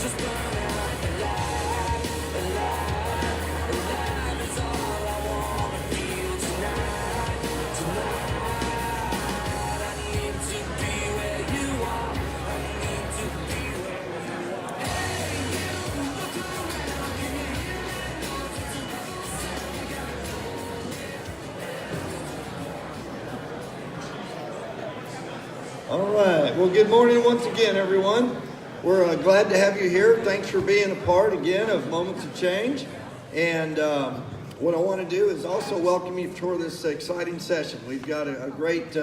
All right. Well, good morning once again, everyone. We're glad to have you here. Thanks for being a part again of Moments of Change. And what I want to do is also welcome you for this exciting session. We've got a great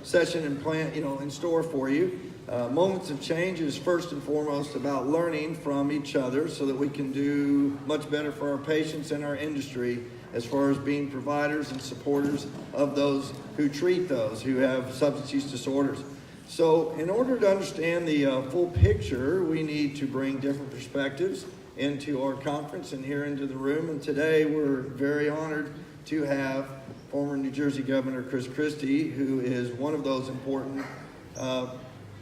session in store for you. Moments of Change is first and foremost about learning from each other so that we can do much better for our patients and our industry as far as being providers and supporters of those who treat those who have substance use disorders. So in order to understand the full picture, we need to bring different perspectives into our conference and here into the room. And today we're very honored to have former New Jersey Governor Christie, who is one of those important.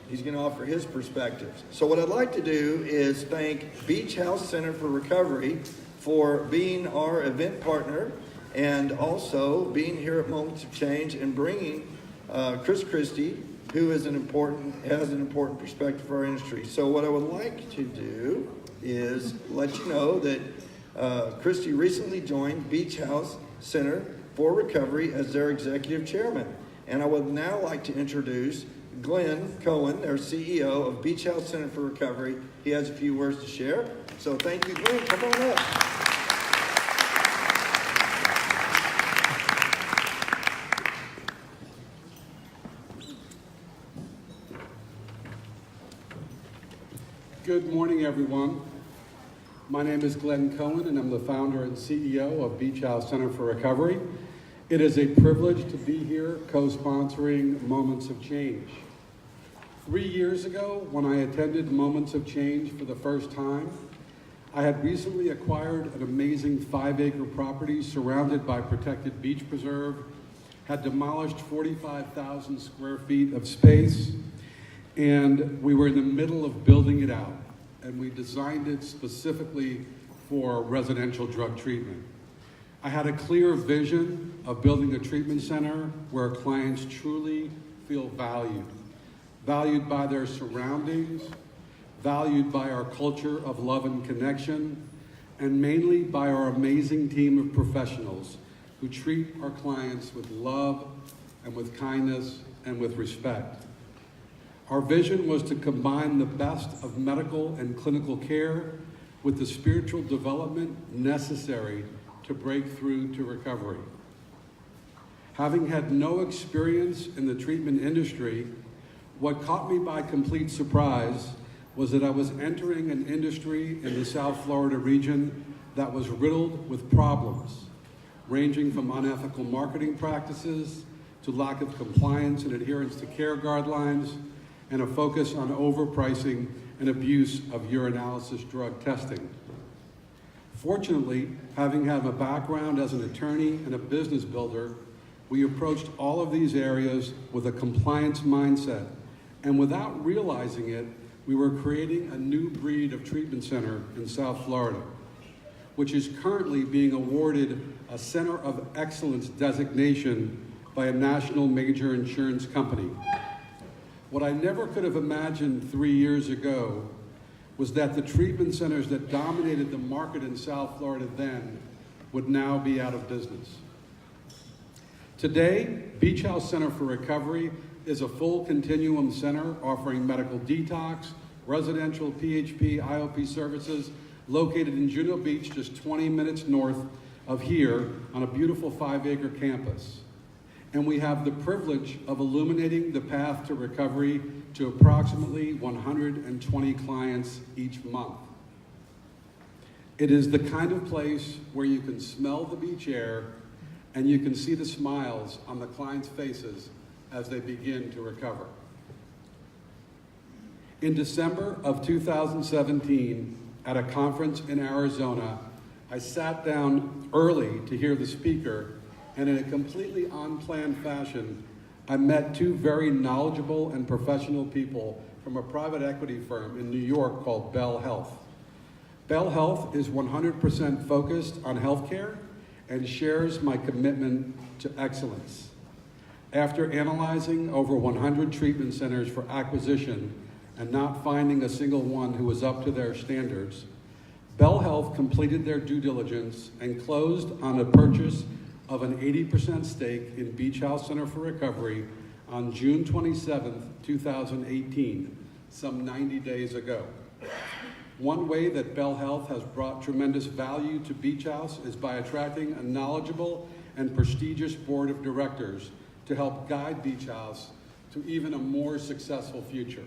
He's going to offer his perspectives. So what I'd like to do is thank Beach House Center for Recovery for being our event partner and also being here at Moments of Change and bringing Christie, who has an important perspective for our industry. So what I would like to do is let you know that Christie recently joined Beach House Center for Recovery as their executive chairman. And I would now like to introduce Glenn Cohen, their CEO of Beach House Center for Recovery. He has a few words to share. So thank you, Glenn. Come on up. Good morning, everyone. My name is Glenn Cohen, and I'm the founder and CEO of Beach House Center for Recovery. It is a privilege to be here co-sponsoring Moments of Change. 3 years ago, when I attended Moments of Change for the first time, I had recently acquired an amazing 5-acre property surrounded by protected beach preserve, had demolished 45,000 square feet of space, and we were in the middle of building it out, and we designed it specifically for residential drug treatment. I had a clear vision of building a treatment center where clients truly feel valued by their surroundings, valued by our culture of love and connection, and mainly by our amazing team of professionals who treat our clients with love and with kindness and with respect. Our vision was to combine the best of medical and clinical care with the spiritual development necessary to break through to recovery. Having had no experience in the treatment industry, what caught me by complete surprise was that I was entering an industry in the South Florida region that was riddled with problems, ranging from unethical marketing practices to lack of compliance and adherence to care guidelines, and a focus on overpricing and abuse of urinalysis drug testing. Fortunately, having had a background as an attorney and a business builder, we approached all of these areas with a compliance mindset, and without realizing it, we were creating a new breed of treatment center in South Florida, which is currently being awarded a Center of Excellence designation by a national major insurance company. What I never could have imagined 3 years ago was that the treatment centers that dominated the market in South Florida then would now be out of business. Today, Beach House Center for Recovery is a full continuum center offering medical detox, residential PHP, IOP services located in Juno Beach, just 20 minutes north of here on a beautiful 5-acre campus. And we have the privilege of illuminating the path to recovery to approximately 120 clients each month. It is the kind of place where you can smell the beach air and you can see the smiles on the clients' faces as they begin to recover. In December of 2017, at a conference in Arizona, I sat down early to hear the speaker, and in a completely unplanned fashion, I met two very knowledgeable and professional people from a private equity firm in New York called Bell Health. Bell Health is 100% focused on healthcare and shares my commitment to excellence. After analyzing over 100 treatment centers for acquisition and not finding a single one who was up to their standards, Bell Health completed their due diligence and closed on a purchase of an 80% stake in Beach House Center for Recovery on June 27, 2018, some 90 days ago. One way that Bell Health has brought tremendous value to Beach House is by attracting a knowledgeable and prestigious board of directors to help guide Beach House to even a more successful future.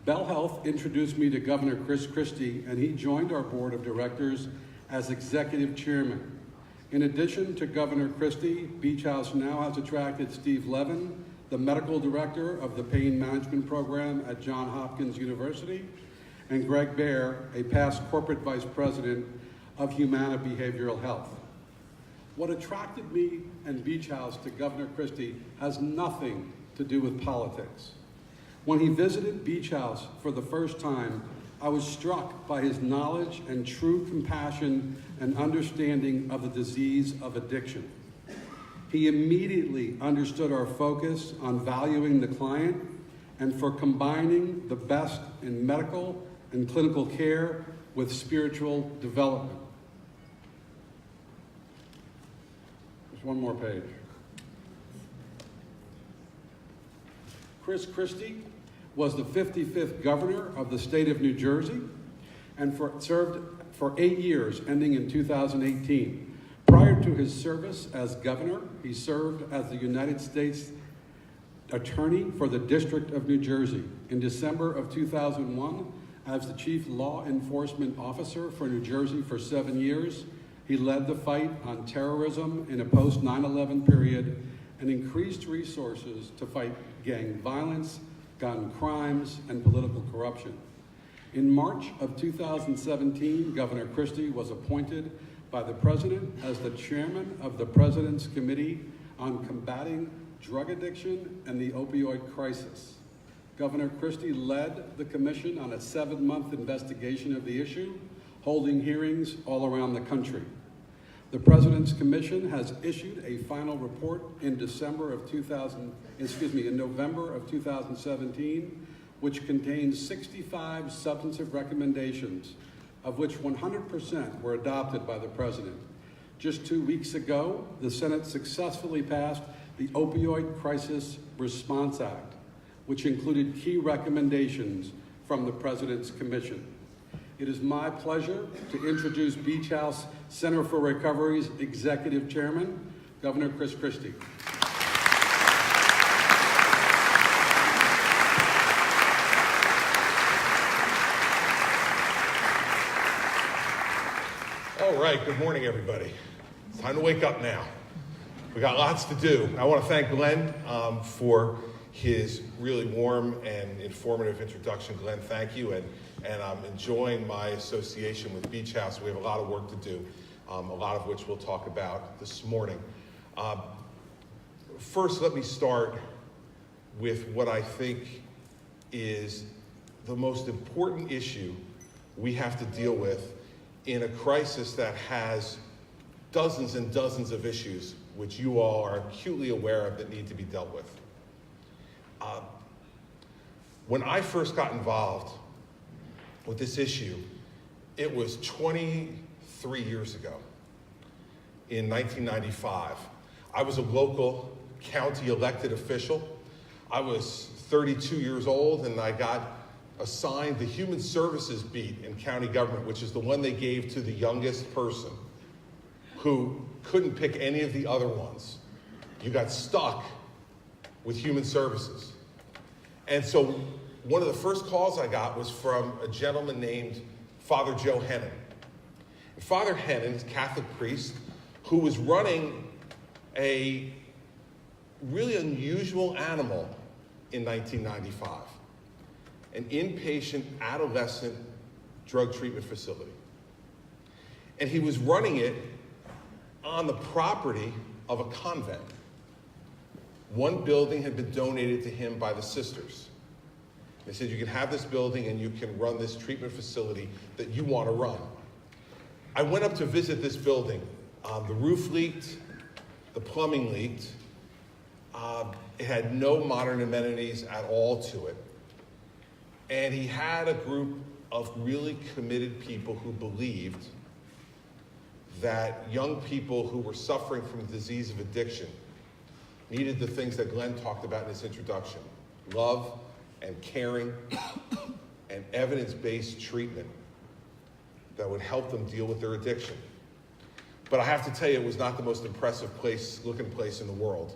Bell Health introduced me to Governor Christie, and he joined our board of directors as executive chairman. In addition to Governor Christie, Beach House now has attracted Steve Levin, the medical director of the pain management program at Johns Hopkins University, and Greg Baer, a past corporate vice president of Humana Behavioral Health. What attracted me and Beach House to Governor Christie has nothing to do with politics. When he visited Beach House for the first time, I was struck by his knowledge and true compassion and understanding of the disease of addiction. He immediately understood our focus on valuing the client and for combining the best in medical and clinical care with spiritual development. There's one more page. Christie was the 55th governor of the state of New Jersey and served for 8 years, ending in 2018. Prior to his service as governor, he served as the United States Attorney for the District of New Jersey. In December of 2001, as the Chief Law Enforcement Officer for New Jersey for 7 years, he led the fight on terrorism in a post-9/11 period and increased resources to fight gang violence, gun crimes, and political corruption. In March of 2017, Governor Christie was appointed by the President as the chairman of the President's Committee on Combating Drug Addiction and the Opioid Crisis. Governor Christie led the commission on a 7-month investigation of the issue, holding hearings all around the country. The President's Commission has issued a final report in November of 2017, which contains 65 substantive recommendations, of which 100% were adopted by the President. Just 2 weeks ago, the Senate successfully passed the Opioid Crisis Response Act, which included key recommendations from the President's Commission. It is my pleasure to introduce Beach House Center for Recovery's Executive Chairman, Governor Christie. All right, good morning, everybody. It's time to wake up now. We got lots to do. I want to thank Glenn for his really warm and informative introduction. Glenn, thank you, and I'm enjoying my association with Beach House. We have a lot of work to do, a lot of which we'll talk about this morning. First, let me start with what I think is the most important issue we have to deal with in a crisis that has dozens and dozens of issues which you all are acutely aware of that need to be dealt with. When I first got involved with this issue, it was 23 years ago, in 1995. I was a local county elected official. I was 32 years old, and I got assigned the Human Services beat in county government, which is the one they gave to the youngest person who couldn't pick any of the other ones. You got stuck with Human Services. And so one of the first calls I got was from a gentleman named Father Joe Hennon. And Father Hennon is a Catholic priest who was running a really unusual animal in 1995, an inpatient adolescent drug treatment facility. And he was running it on the property of a convent. One building had been donated to him by the sisters. They said, you can have this building and you can run this treatment facility that you want to run. I went up to visit this building. The roof leaked, the plumbing leaked. It had no modern amenities at all to it. And he had a group of really committed people who believed that young people who were suffering from the disease of addiction needed the things that Glenn talked about in his introduction: love and caring and evidence-based treatment that would help them deal with their addiction. But I have to tell you, it was not the most impressive looking place in the world.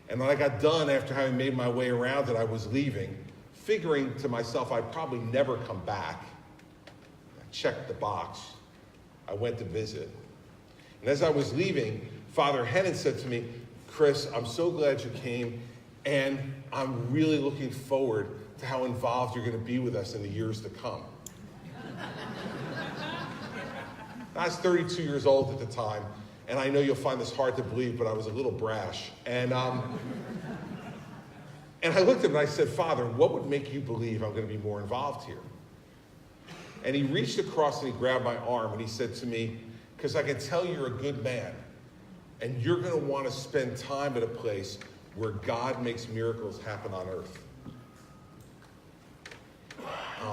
And when I got done, after having made my way around it, I was leaving, figuring to myself I'd probably never come back. I checked the box. I went to visit. And as I was leaving, Father Hennon said to me, Chris, I'm so glad you came, and I'm really looking forward to how involved you're going to be with us in the years to come. I was 32 years old at the time, and I know you'll find this hard to believe, but I was a little brash. And I looked at him and I said, Father, what would make you believe I'm going to be more involved here? And he reached across and he grabbed my arm and he said to me, because I can tell you're a good man, and you're going to want to spend time at a place where God makes miracles happen on earth.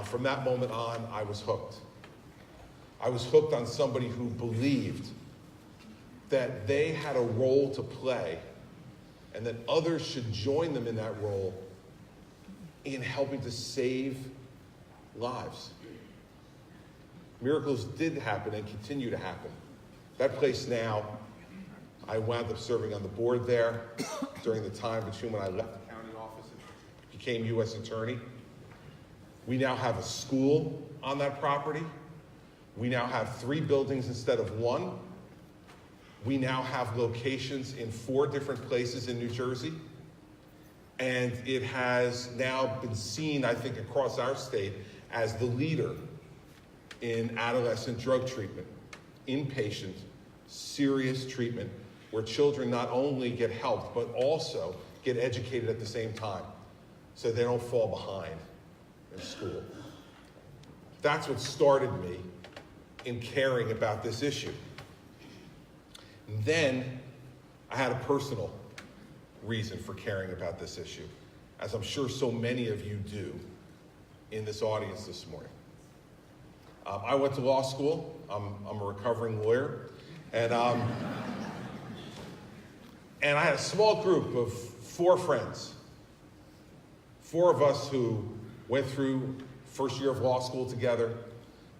From that moment on, I was hooked. I was hooked on somebody who believed that they had a role to play and that others should join them in that role in helping to save lives. Miracles did happen and continue to happen. That place now, I wound up serving on the board there during the time between when I left the county office and became U.S. Attorney. We now have a school on that property. We now have 3 buildings instead of 1. We now have locations in 4 different places in New Jersey. And it has now been seen, I think, across our state as the leader in adolescent drug treatment, inpatient, serious treatment, where children not only get helped, but also get educated at the same time so they don't fall behind in school. That's what started me in caring about this issue. And then I had a personal reason for caring about this issue, as I'm sure so many of you do in this audience this morning. I went to law school. I'm a recovering lawyer. And I had a small group of 4 friends. 4 of us who went through first year of law school together,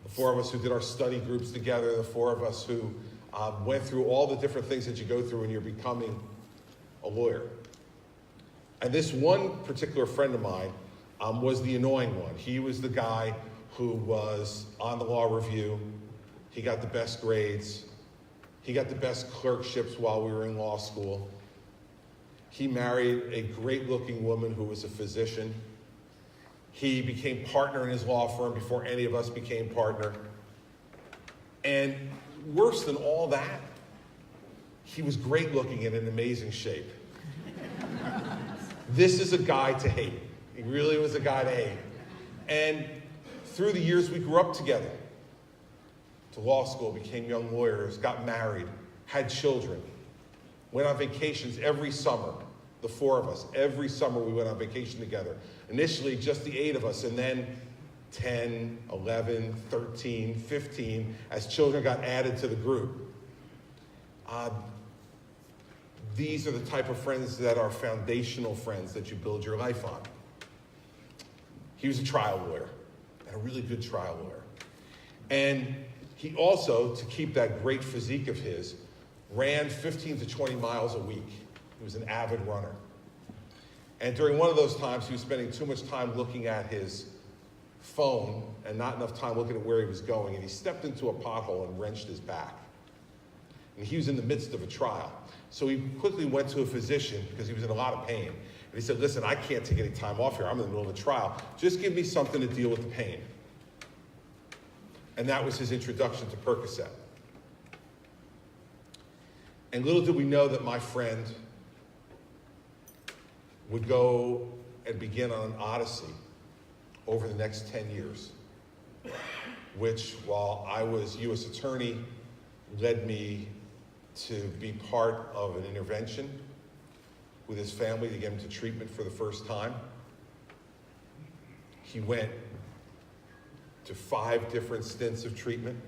the 4 of us who did our study groups together, the 4 of us who went through all the different things that you go through when you're becoming a lawyer. And this one particular friend of mine was the annoying one. He was the guy who was on the law review. He got the best grades. He got the best clerkships while we were in law school. He married a great-looking woman who was a physician. He became partner in his law firm before any of us became partner. And worse than all that, he was great-looking and in amazing shape. This is a guy to hate. He really was a guy to hate. And through the years, we grew up together. To law school, became young lawyers, got married, had children, went on vacations every summer, the 4 of us. Every summer we went on vacation together. Initially, just the 8 of us, and then 10, 11, 13, 15, as children got added to the group. These are the type of friends that are foundational friends that you build your life on. He was a trial lawyer, and a really good trial lawyer. And he also, to keep that great physique of his, ran 15 to 20 miles a week. He was an avid runner. And during one of those times, he was spending too much time looking at his phone and not enough time looking at where he was going. And he stepped into a pothole and wrenched his back. And he was in the midst of a trial. So he quickly went to a physician because he was in a lot of pain. And he said, listen, I can't take any time off here. I'm in the middle of a trial. Just give me something to deal with the pain. And that was his introduction to Percocet. And little did we know that my friend would go and begin on an odyssey over the next 10 years, which, while I was U.S. Attorney, led me to be part of an intervention with his family to get him to treatment for the first time. He went to 5 different stints of treatment.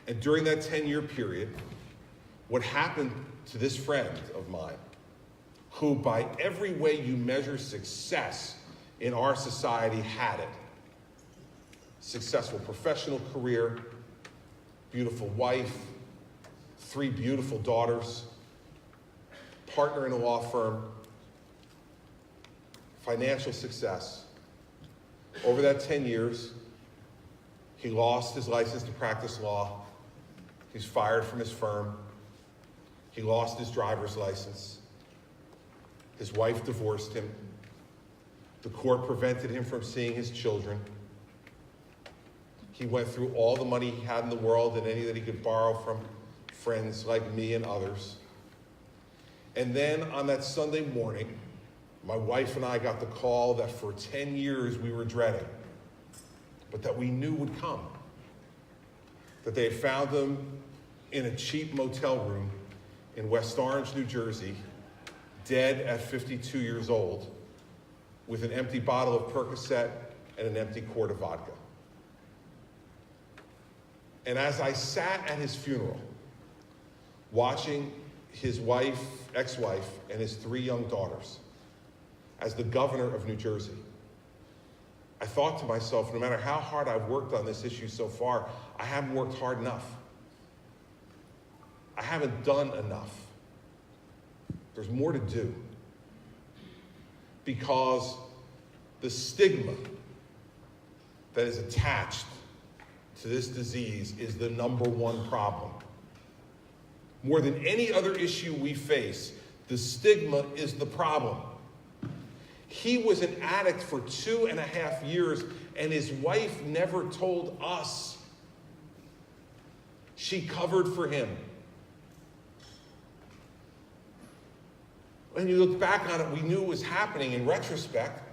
And during that 10-year period, what happened to this friend of mine, who by every way you measure success in our society had it. Successful professional career, beautiful wife, 3 beautiful daughters, partner in a law firm, financial success. Over that 10 years, he lost his license to practice law. He's fired from his firm. He lost his driver's license. His wife divorced him. The court prevented him from seeing his children. He went through all the money he had in the world and any that he could borrow from friends like me and others. And then on that Sunday morning, my wife and I got the call that for 10 years we were dreading, but that we knew would come. That they had found him in a cheap motel room in West Orange, New Jersey, dead at 52 years old, with an empty bottle of Percocet and an empty quart of vodka. And as I sat at his funeral, watching his wife, ex-wife, and his 3 young daughters, as the governor of New Jersey, I thought to myself, no matter how hard I've worked on this issue so far, I haven't worked hard enough. I haven't done enough. There's more to do. Because the stigma that is attached to this disease is the #1 problem. More than any other issue we face, the stigma is the problem. He was an addict for 2.5 years, and his wife never told us. She covered for him. When you look back on it, we knew it was happening in retrospect.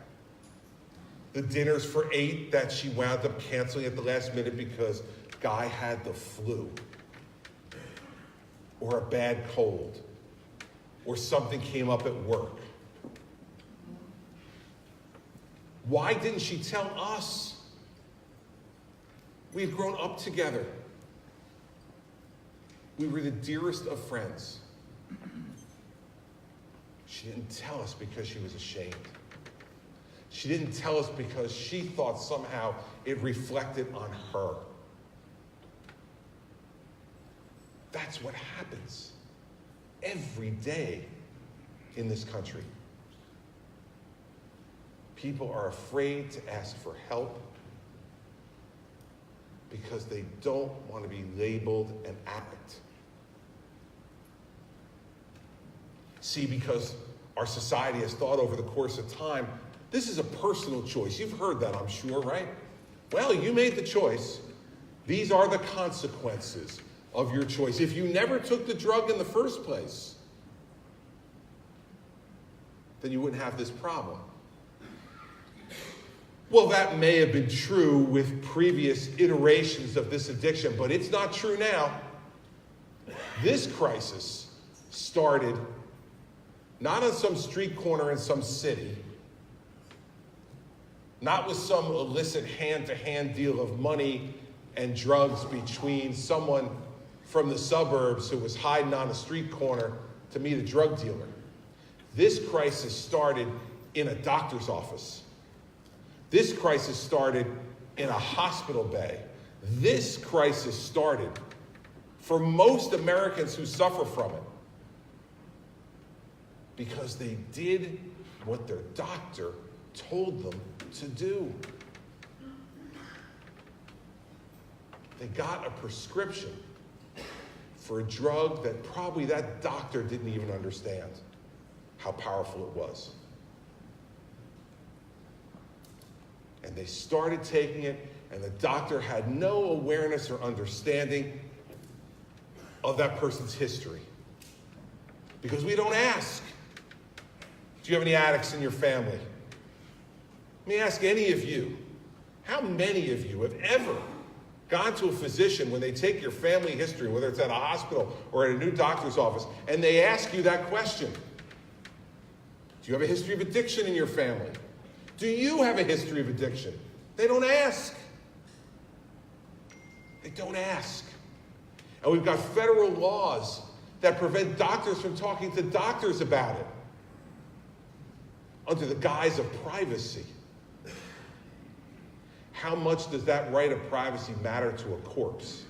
The dinners for 8 that she wound up canceling at the last minute because guy had the flu, or a bad cold, or something came up at work. Why didn't she tell us? We had grown up together. We were the dearest of friends. She didn't tell us because she was ashamed. She didn't tell us because she thought somehow it reflected on her. That's what happens every day in this country. People are afraid to ask for help because they don't want to be labeled an addict. See, because our society has thought over the course of time, this is a personal choice. You've heard that, I'm sure, right? Well, you made the choice. These are the consequences of your choice. If you never took the drug in the first place, then you wouldn't have this problem. Well, that may have been true with previous iterations of this addiction, but it's not true now. This crisis started not on some street corner in some city, not with some illicit hand-to-hand deal of money and drugs between someone from the suburbs who was hiding on a street corner to meet a drug dealer. This crisis started in a doctor's office. This crisis started in a hospital bay. This crisis started for most Americans who suffer from it because they did what their doctor told them to do. They got a prescription for a drug that probably that doctor didn't even understand how powerful it was. And they started taking it, and the doctor had no awareness or understanding of that person's history. Because we don't ask, do you have any addicts in your family? Let me ask any of you, how many of you have ever gone to a physician when they take your family history, whether it's at a hospital or at a new doctor's office, and they ask you that question? Do you have a history of addiction in your family? Do you have a history of addiction? They don't ask. They don't ask. And we've got federal laws that prevent doctors from talking to doctors about it under the guise of privacy. How much does that right of privacy matter to a corpse?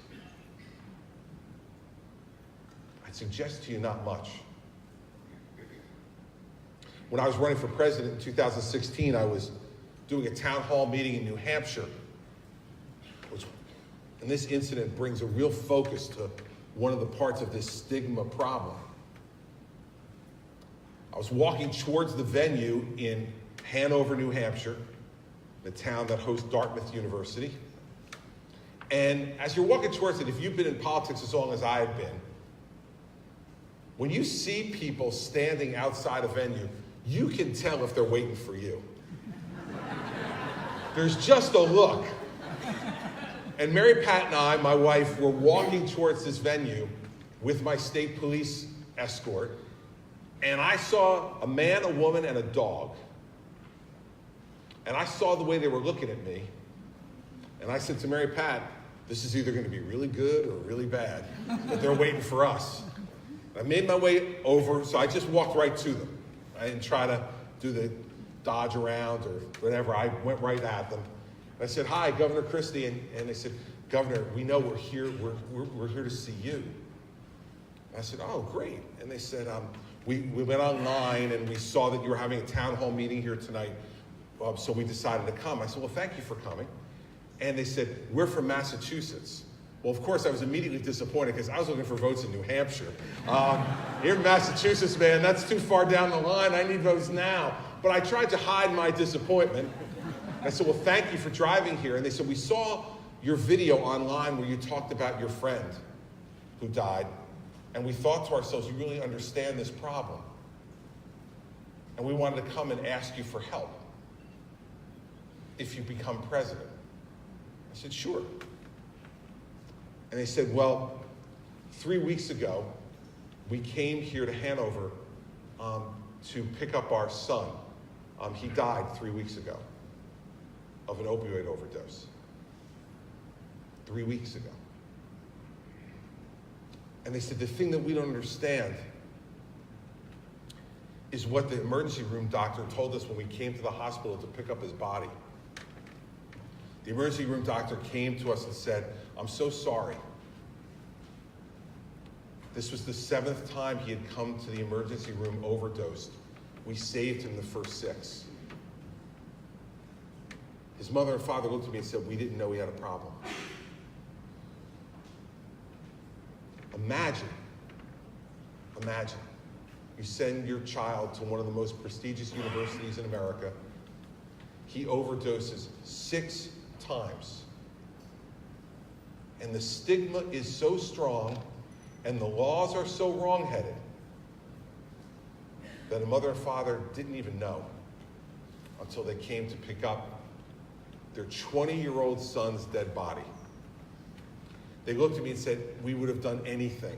I'd suggest to you not much. When I was running for president in 2016, I was doing a town hall meeting in New Hampshire, and this incident brings a real focus to one of the parts of this stigma problem. I was walking towards the venue in Hanover, New Hampshire, the town that hosts Dartmouth University. And as you're walking towards it, if you've been in politics as long as I have been, when you see people standing outside a venue, you can tell if they're waiting for you. There's just a look. And Mary Pat and I, my wife, were walking towards this venue with my state police escort, and I saw a man, a woman, and a dog. And I saw the way they were looking at me, and I said to Mary Pat, this is either going to be really good or really bad, but they're waiting for us. I made my way over, so I just walked right to them. I didn't try to do the dodge around or whatever. I went right at them. I said, hi, Governor Christie. And they said, Governor, we know we're here. We're here to see you. I said, oh, great. And they said, we went online and we saw that you were having a town hall meeting here tonight. So we decided to come. I said, well, thank you for coming. And they said, we're from Massachusetts. Well, of course, I was immediately disappointed because I was looking for votes in New Hampshire. Here in Massachusetts, man, that's too far down the line. I need votes now. But I tried to hide my disappointment. I said, well, thank you for driving here. And they said, we saw your video online where you talked about your friend who died. And we thought to ourselves, you really understand this problem. And we wanted to come and ask you for help if you become president. I said, sure. And they said, well, 3 weeks ago, we came here to Hanover to pick up our son. He died 3 weeks ago of an opioid overdose. 3 weeks ago. And they said, the thing that we don't understand is what the emergency room doctor told us when we came to the hospital to pick up his body. The emergency room doctor came to us and said, I'm so sorry. This was the 7th time he had come to the emergency room overdosed. We saved him the first 6. His mother and father looked at me and said, we didn't know he had a problem. Imagine, you send your child to one of the most prestigious universities in America. He overdoses 6 times. And the stigma is so strong and the laws are so wrong-headed that a mother and father didn't even know until they came to pick up their 20-year-old son's dead body. They looked at me and said, we would have done anything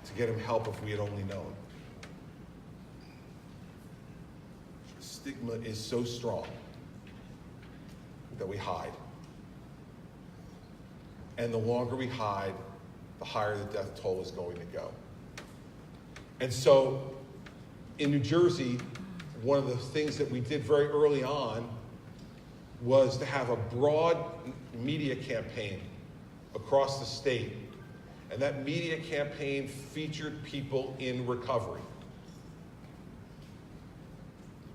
to get him help if we had only known. The stigma is so strong that we hide. And the longer we hide, the higher the death toll is going to go. And so in New Jersey, one of the things that we did very early on was to have a broad media campaign across the state. And that media campaign featured people in recovery.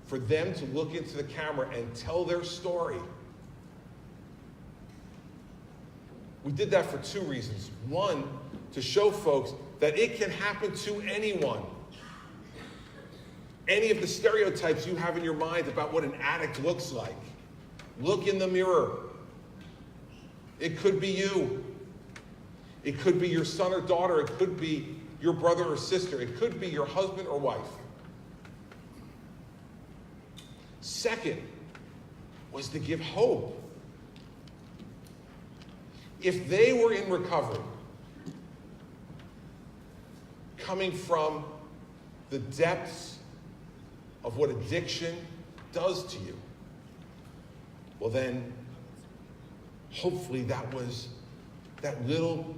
For them to look into the camera and tell their story. We did that for 2 reasons. One, to show folks that it can happen to anyone. Any of the stereotypes you have in your mind about what an addict looks like. Look in the mirror. It could be you. It could be your son or daughter. It could be your brother or sister. It could be your husband or wife. Second, was to give hope. If they were in recovery, coming from the depths of what addiction does to you, well then, hopefully that was that little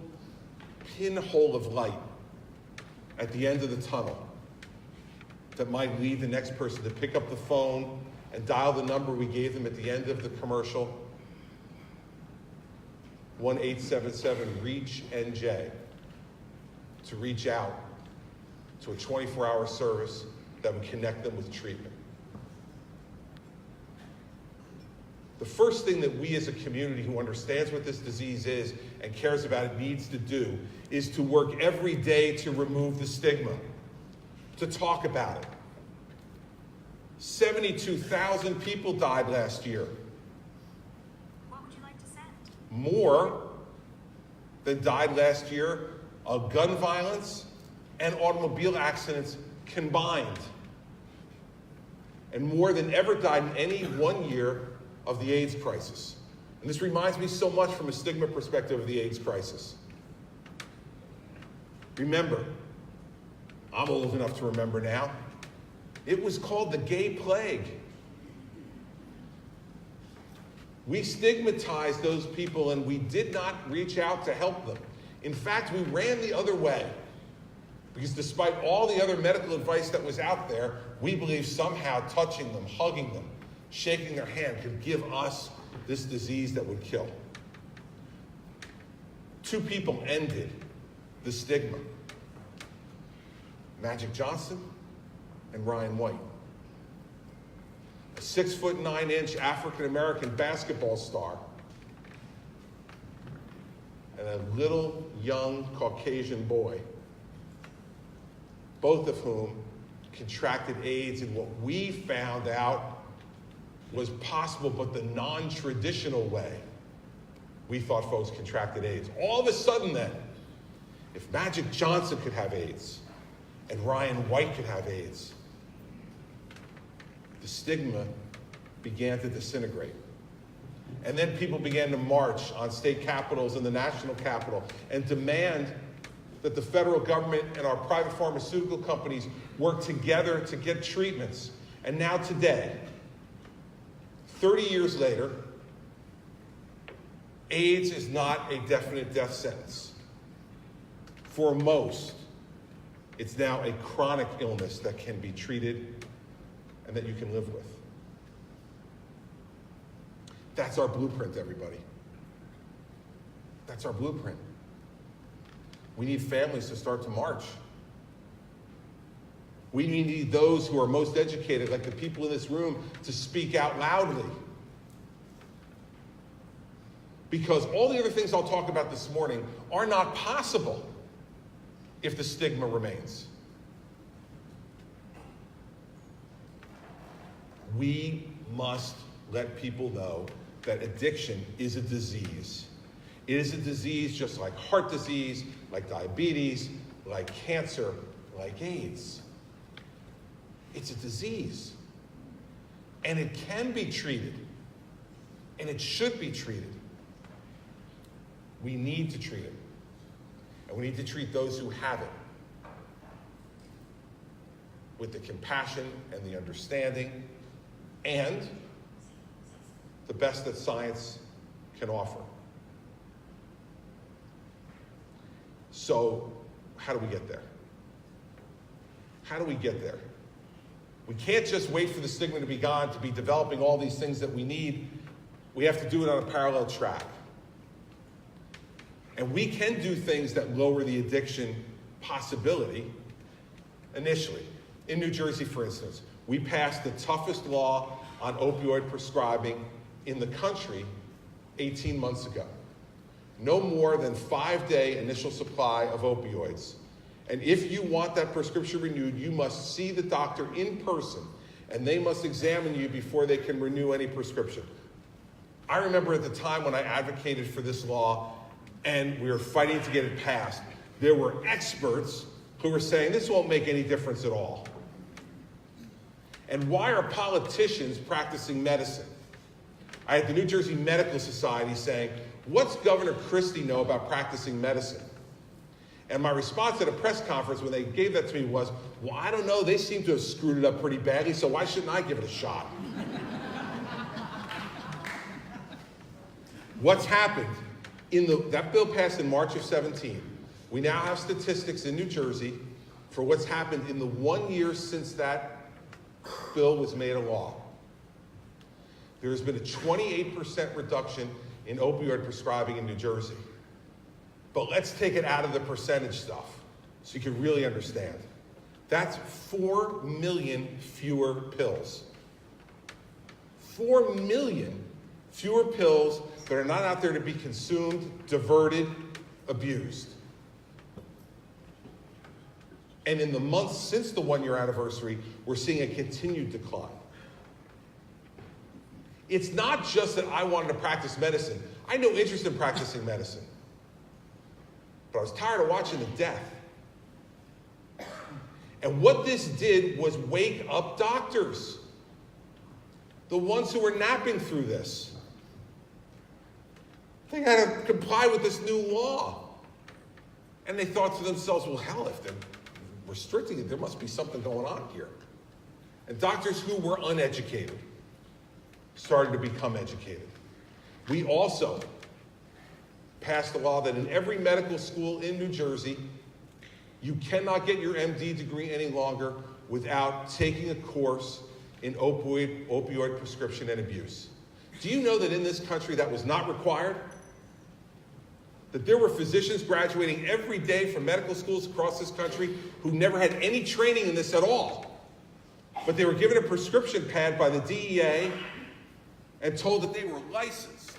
pinhole of light at the end of the tunnel that might lead the next person to pick up the phone and dial the number we gave them at the end of the commercial, 1-877-REACH-NJ, to reach out to a 24-hour service that would connect them with treatment. The first thing that we as a community who understands what this disease is and cares about it needs to do is to work every day to remove the stigma, to talk about it. 72,000 people died last year. What would you like to send? More than died last year of gun violence and automobile accidents combined. And more than ever died in any one year of the AIDS crisis. And this reminds me so much from a stigma perspective of the AIDS crisis. Remember, I'm old enough to remember now, it was called the gay plague. We stigmatized those people and we did not reach out to help them. In fact, we ran the other way. Because despite all the other medical advice that was out there, we believed somehow touching them, hugging them, shaking their hand could give us this disease that would kill. 2 people ended the stigma. Magic Johnson and Ryan White. A 6'9" African-American basketball star and a little young Caucasian boy, both of whom contracted AIDS in what we found out was possible, but the non-traditional way we thought folks contracted AIDS. All of a sudden then, if Magic Johnson could have AIDS and Ryan White could have AIDS, the stigma began to disintegrate. And then people began to march on state capitals and the national capital and demand that the federal government and our private pharmaceutical companies work together to get treatments. And now today, 30 years later, AIDS is not a definite death sentence. For most, it's now a chronic illness that can be treated and that you can live with. That's our blueprint, everybody. That's our blueprint. We need families to start to march. We need those who are most educated, like the people in this room, to speak out loudly. Because all the other things I'll talk about this morning are not possible if the stigma remains. We must let people know that addiction is a disease. It is a disease just like heart disease, like diabetes, like cancer, like AIDS. It's a disease. And it can be treated. And it should be treated. We need to treat it. And we need to treat those who have it with the compassion and the understanding and the best that science can offer. So, how do we get there? How do we get there? We can't just wait for the stigma to be gone to be developing all these things that we need. We have to do it on a parallel track. And we can do things that lower the addiction possibility initially. In New Jersey, for instance, we passed the toughest law on opioid prescribing in the country 18 months ago. No more than 5-day initial supply of opioids. And if you want that prescription renewed, you must see the doctor in person, and they must examine you before they can renew any prescription. I remember at the time when I advocated for this law and we were fighting to get it passed, there were experts who were saying this won't make any difference at all. And why are politicians practicing medicine? I had the New Jersey Medical Society saying, what's Governor Christie know about practicing medicine? And my response at a press conference when they gave that to me was, well, I don't know, they seem to have screwed it up pretty badly, so why shouldn't I give it a shot? What's happened? That bill passed in March of 17. We now have statistics in New Jersey for what's happened in the 1 year since that bill was made a law. There has been a 28% reduction in opioid prescribing in New Jersey. But let's take it out of the percentage stuff so you can really understand. That's 4 million fewer pills. 4 million fewer pills that are not out there to be consumed, diverted, abused. And in the months since the 1 year anniversary, we're seeing a continued decline. It's not just that I wanted to practice medicine. I had no interest in practicing medicine. But I was tired of watching the death. And what this did was wake up doctors, the ones who were napping through this. They had to comply with this new law. And they thought to themselves, well, hell, if they're restricting it, there must be something going on here. And doctors who were uneducated started to become educated. We also passed a law that in every medical school in New Jersey, you cannot get your MD degree any longer without taking a course in opioid prescription and abuse. Do you know that in this country that was not required? That there were physicians graduating every day from medical schools across this country who never had any training in this at all. But they were given a prescription pad by the DEA and told that they were licensed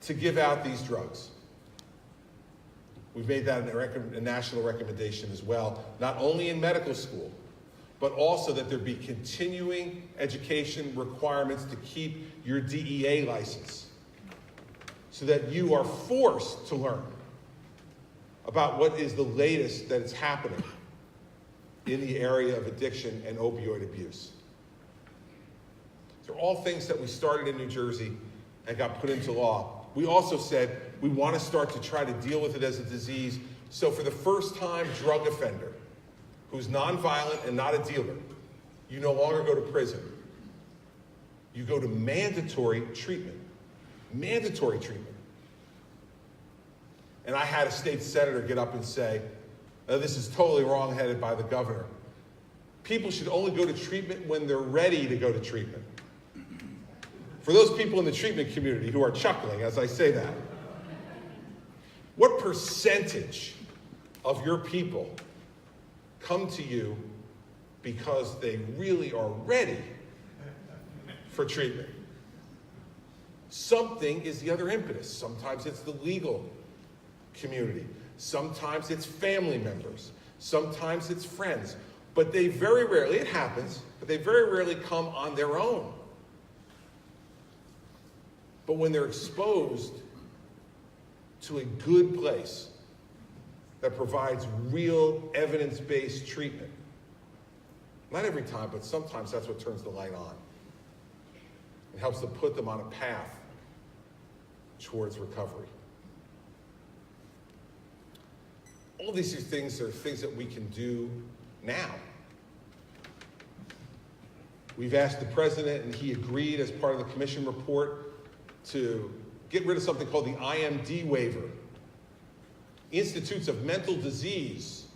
to give out these drugs. We've made that a national recommendation as well, not only in medical school, but also that there be continuing education requirements to keep your DEA license so that you are forced to learn about what is the latest that is happening in the area of addiction and opioid abuse. They're all things that we started in New Jersey and got put into law. We also said we want to start to try to deal with it as a disease. So for the first time, drug offender who's nonviolent and not a dealer, you no longer go to prison. You go to mandatory treatment. Mandatory treatment. And I had a state senator get up and say, this is totally wrong-headed by the governor. People should only go to treatment when they're ready to go to treatment. For those people in the treatment community who are chuckling as I say that, what percentage of your people come to you because they really are ready for treatment? Something is the other impetus. Sometimes it's the legal community. Sometimes it's family members. Sometimes it's friends. But they very rarely, it happens, but they very rarely come on their own. But when they're exposed to a good place that provides real evidence-based treatment, not every time, but sometimes that's what turns the light on. It helps to put them on a path towards recovery. All these things are things that we can do now. We've asked the president, and he agreed as part of the commission report, to get rid of something called the IMD waiver. Institutes of Mental Disease.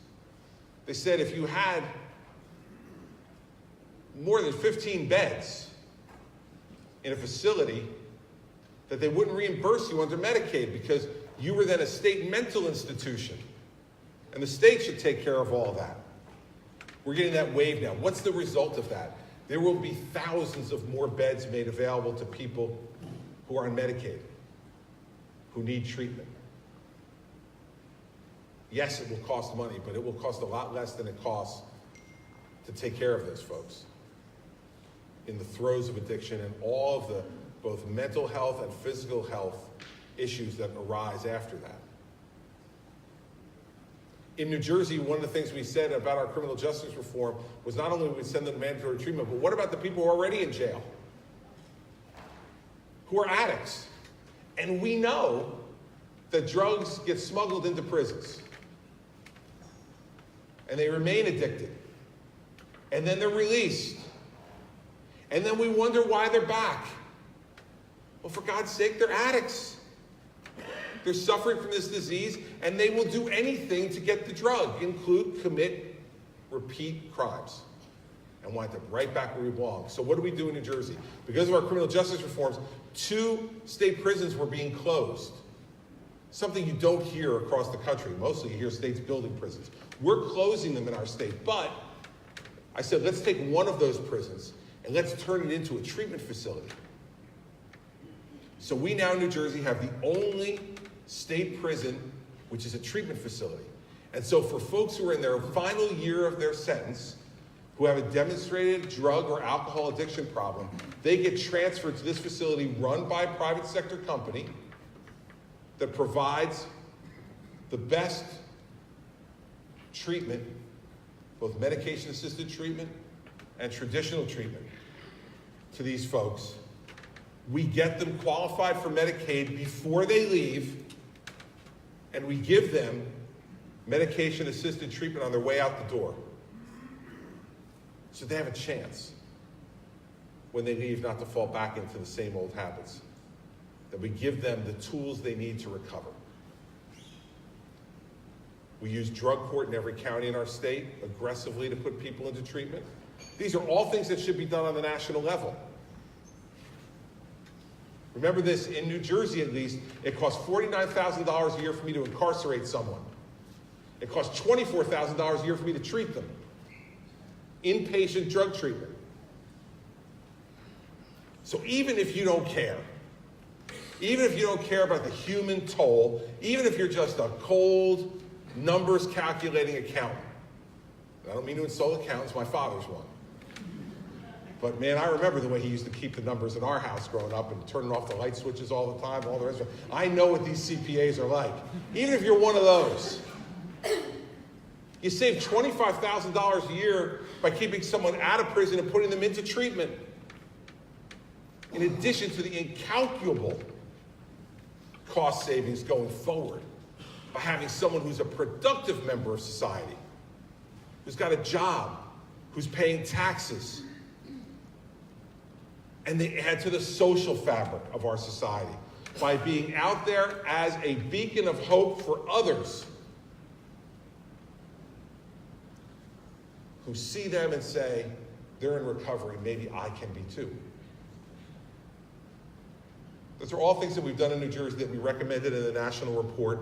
They said if you had more than 15 beds in a facility, that they wouldn't reimburse you under Medicaid because you were then a state mental institution. And the state should take care of all of that. We're getting that waived now. What's the result of that? There will be thousands of more beds made available to people who are on Medicaid, who need treatment. Yes, it will cost money, but it will cost a lot less than it costs to take care of those folks in the throes of addiction and all of the both mental health and physical health issues that arise after that. In New Jersey, one of the things we said about our criminal justice reform was not only would we send them to mandatory treatment, but what about the people who are already in jail? who are addicts. And we know that drugs get smuggled into prisons. And they remain addicted. And then they're released. And then we wonder why they're back. Well, for God's sake, they're addicts. They're suffering from this disease, and they will do anything to get the drug, commit repeat crimes, and wind up right back where we belong. So what do we do in New Jersey? Because of our criminal justice reforms, 2 state prisons were being closed. Something you don't hear across the country. Mostly you hear states building prisons. We're closing them in our state, but I said, let's take one of those prisons and let's turn it into a treatment facility. So we now in New Jersey have the only state prison which is a treatment facility. And so for folks who are in their final year of their sentence, who have a demonstrated drug or alcohol addiction problem, they get transferred to this facility run by a private sector company that provides the best treatment, both medication-assisted treatment and traditional treatment to these folks. We get them qualified for Medicaid before they leave, and we give them medication-assisted treatment on their way out the door. So they have a chance when they leave not to fall back into the same old habits. That we give them the tools they need to recover. We use drug court in every county in our state aggressively to put people into treatment. These are all things that should be done on the national level. Remember this, in New Jersey at least, it costs $49,000 a year for me to incarcerate someone. It costs $24,000 a year for me to treat them. Inpatient drug treatment. So even if you don't care, even if you don't care about the human toll, even if you're just a cold, numbers calculating accountant, I don't mean to insult accountants, my father's one. But man, I remember the way he used to keep the numbers in our house growing up and turning off the light switches all the time, all the rest of it. I know what these CPAs are like. Even if you're one of those, you save $25,000 a year by keeping someone out of prison and putting them into treatment. In addition to the incalculable cost savings going forward by having someone who's a productive member of society, who's got a job, who's paying taxes. And they add to the social fabric of our society by being out there as a beacon of hope for others who see them and say, they're in recovery, maybe I can be too. Those are all things that we've done in New Jersey that we recommended in the national report.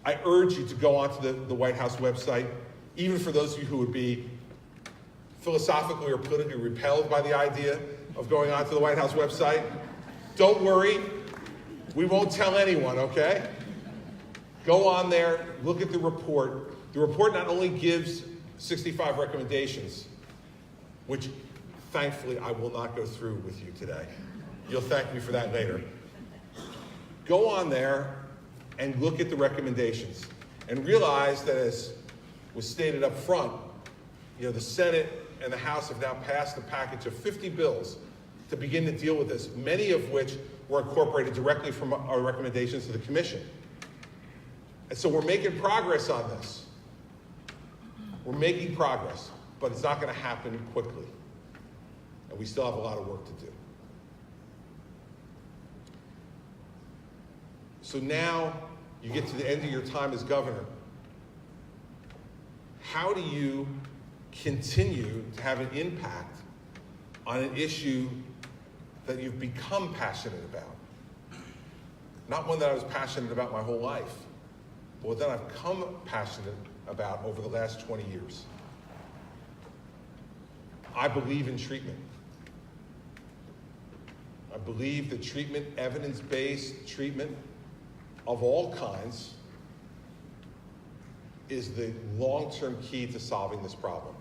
I urge you to go onto the White House website, even for those of you who would be philosophically or politically repelled by the idea of going onto the White House website. Don't worry, we won't tell anyone, okay? Go on there, look at the report. The report not only gives 65 recommendations, which thankfully I will not go through with you today. You'll thank me for that later. Go on there and look at the recommendations and realize that, as was stated up front, the Senate and the House have now passed a package of 50 bills to begin to deal with this, many of which were incorporated directly from our recommendations to the Commission. And so we're making progress on this. We're making progress, but it's not going to happen quickly. And we still have a lot of work to do. So now you get to the end of your time as governor. How do you continue to have an impact on an issue that you've become passionate about? Not one that I was passionate about my whole life, but one that I've become passionate about over the last 20 years. I believe in treatment. I believe that treatment, evidence-based treatment of all kinds, is the long-term key to solving this problem.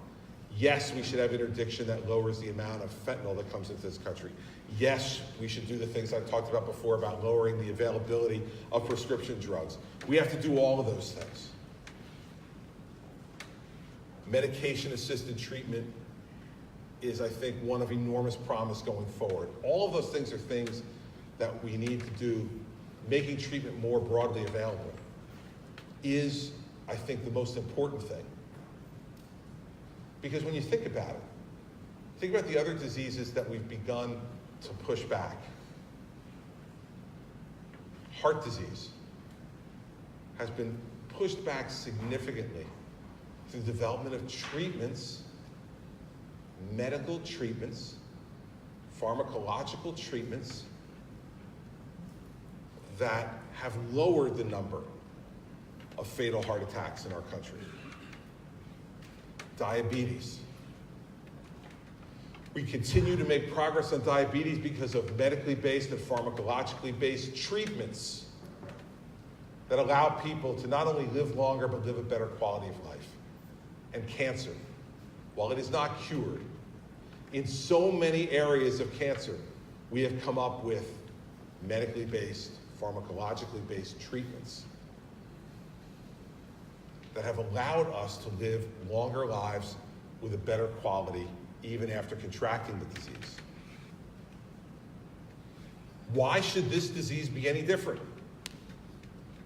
Yes, we should have interdiction that lowers the amount of fentanyl that comes into this country. Yes, we should do the things I've talked about before about lowering the availability of prescription drugs. We have to do all of those things. Medication-assisted treatment is, I think, one of enormous promise going forward. All of those things are things that we need to do, making treatment more broadly available, is, I think, the most important thing. Because when you think about it, think about the other diseases that we've begun to push back. Heart disease has been pushed back significantly through the development of treatments, medical treatments, pharmacological treatments that have lowered the number of fatal heart attacks in our country. Diabetes. We continue to make progress on diabetes because of medically based and pharmacologically based treatments that allow people to not only live longer, but live a better quality of life. And cancer, while it is not cured, in so many areas of cancer, we have come up with medically based, pharmacologically based treatments that have allowed us to live longer lives with a better quality even after contracting the disease. Why should this disease be any different?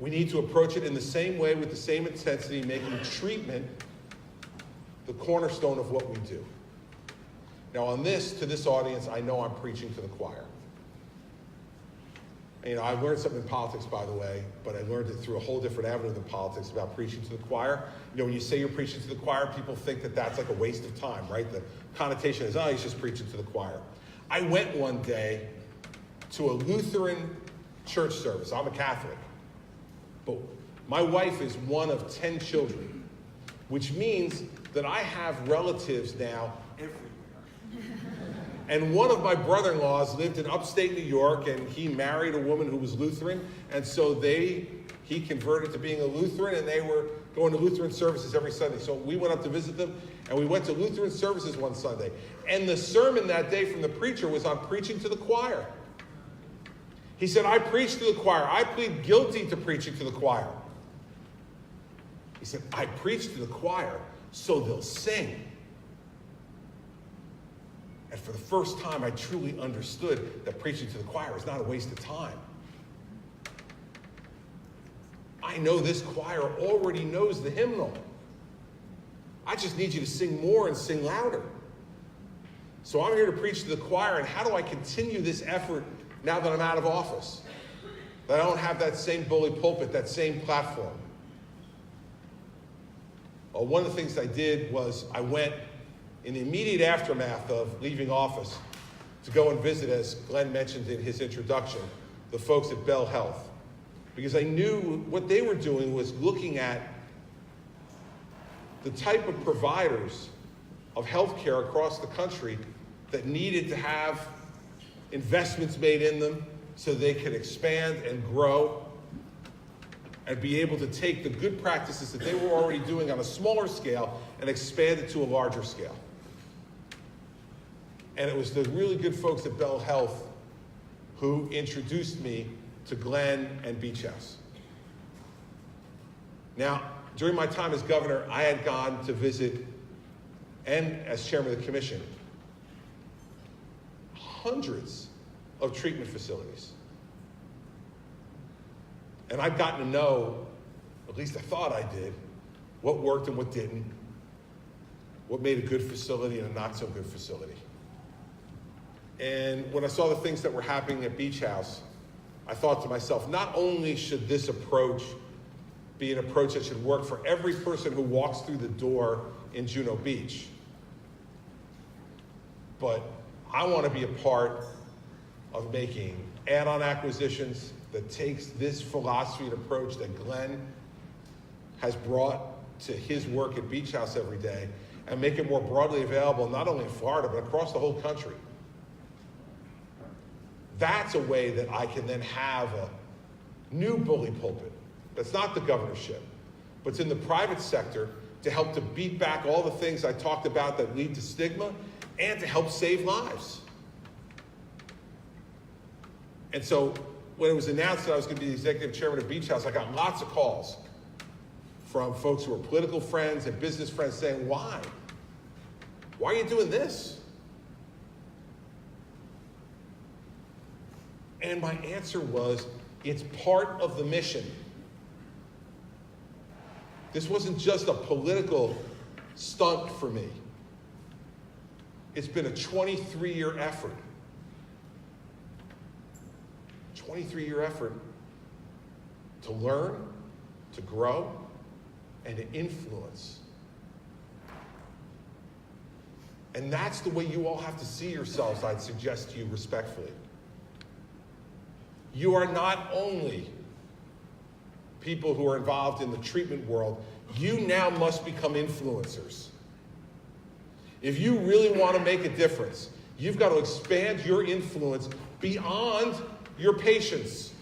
We need to approach it in the same way with the same intensity, making treatment the cornerstone of what we do. Now on this, to this audience, I know I'm preaching to the choir. You know, I learned something in politics, by the way, but I learned it through a whole different avenue than politics about preaching to the choir. You know, when you say you're preaching to the choir, people think that that's like a waste of time, right? The connotation is, oh, he's just preaching to the choir. I went one day to a Lutheran church service. I'm a Catholic. But my wife is one of 10 children, which means that I have relatives now everywhere. And one of my brother-in-laws lived in upstate New York, and he married a woman who was Lutheran, and so he converted to being a Lutheran, and they were going to Lutheran services every Sunday. So we went up to visit them, and we went to Lutheran services one Sunday. And the sermon that day from the preacher was on preaching to the choir. He said, I preach to the choir. I plead guilty to preaching to the choir. He said, I preach to the choir so they'll sing. And for the first time, I truly understood that preaching to the choir is not a waste of time. I know this choir already knows the hymnal. I just need you to sing more and sing louder. So I'm here to preach to the choir, and how do I continue this effort now that I'm out of office? That I don't have that same bully pulpit, that same platform. Well, one of the things I did was I went in the immediate aftermath of leaving office to go and visit, as Glenn mentioned in his introduction, the folks at Bell Health. Because I knew what they were doing was looking at the type of providers of healthcare across the country that needed to have investments made in them so they could expand and grow and be able to take the good practices that they were already doing on a smaller scale and expand it to a larger scale. And it was the really good folks at Bell Health who introduced me to Glenn and Beach House. Now, during my time as governor, I had gone to visit, and as chairman of the commission, hundreds of treatment facilities. And I've gotten to know, at least I thought I did, what worked and what didn't, what made a good facility and a not so good facility. And when I saw the things that were happening at Beach House, I thought to myself, not only should this approach be an approach that should work for every person who walks through the door in Juno Beach, but I want to be a part of making add-on acquisitions that takes this philosophy and approach that Glenn has brought to his work at Beach House every day and make it more broadly available, not only in Florida, but across the whole country. That's a way that I can then have a new bully pulpit. That's not the governorship, but it's in the private sector to help to beat back all the things I talked about that lead to stigma and to help save lives. And so when it was announced that I was going to be the executive chairman of Beach House, I got lots of calls from folks who were political friends and business friends saying, why? Why are you doing this? And my answer was, it's part of the mission. This wasn't just a political stunt for me. It's been a 23-year effort. 23-year effort to learn, to grow, and to influence. And that's the way you all have to see yourselves, I'd suggest to you respectfully. You are not only people who are involved in the treatment world, you now must become influencers. If you really want to make a difference, you've got to expand your influence beyond your patients.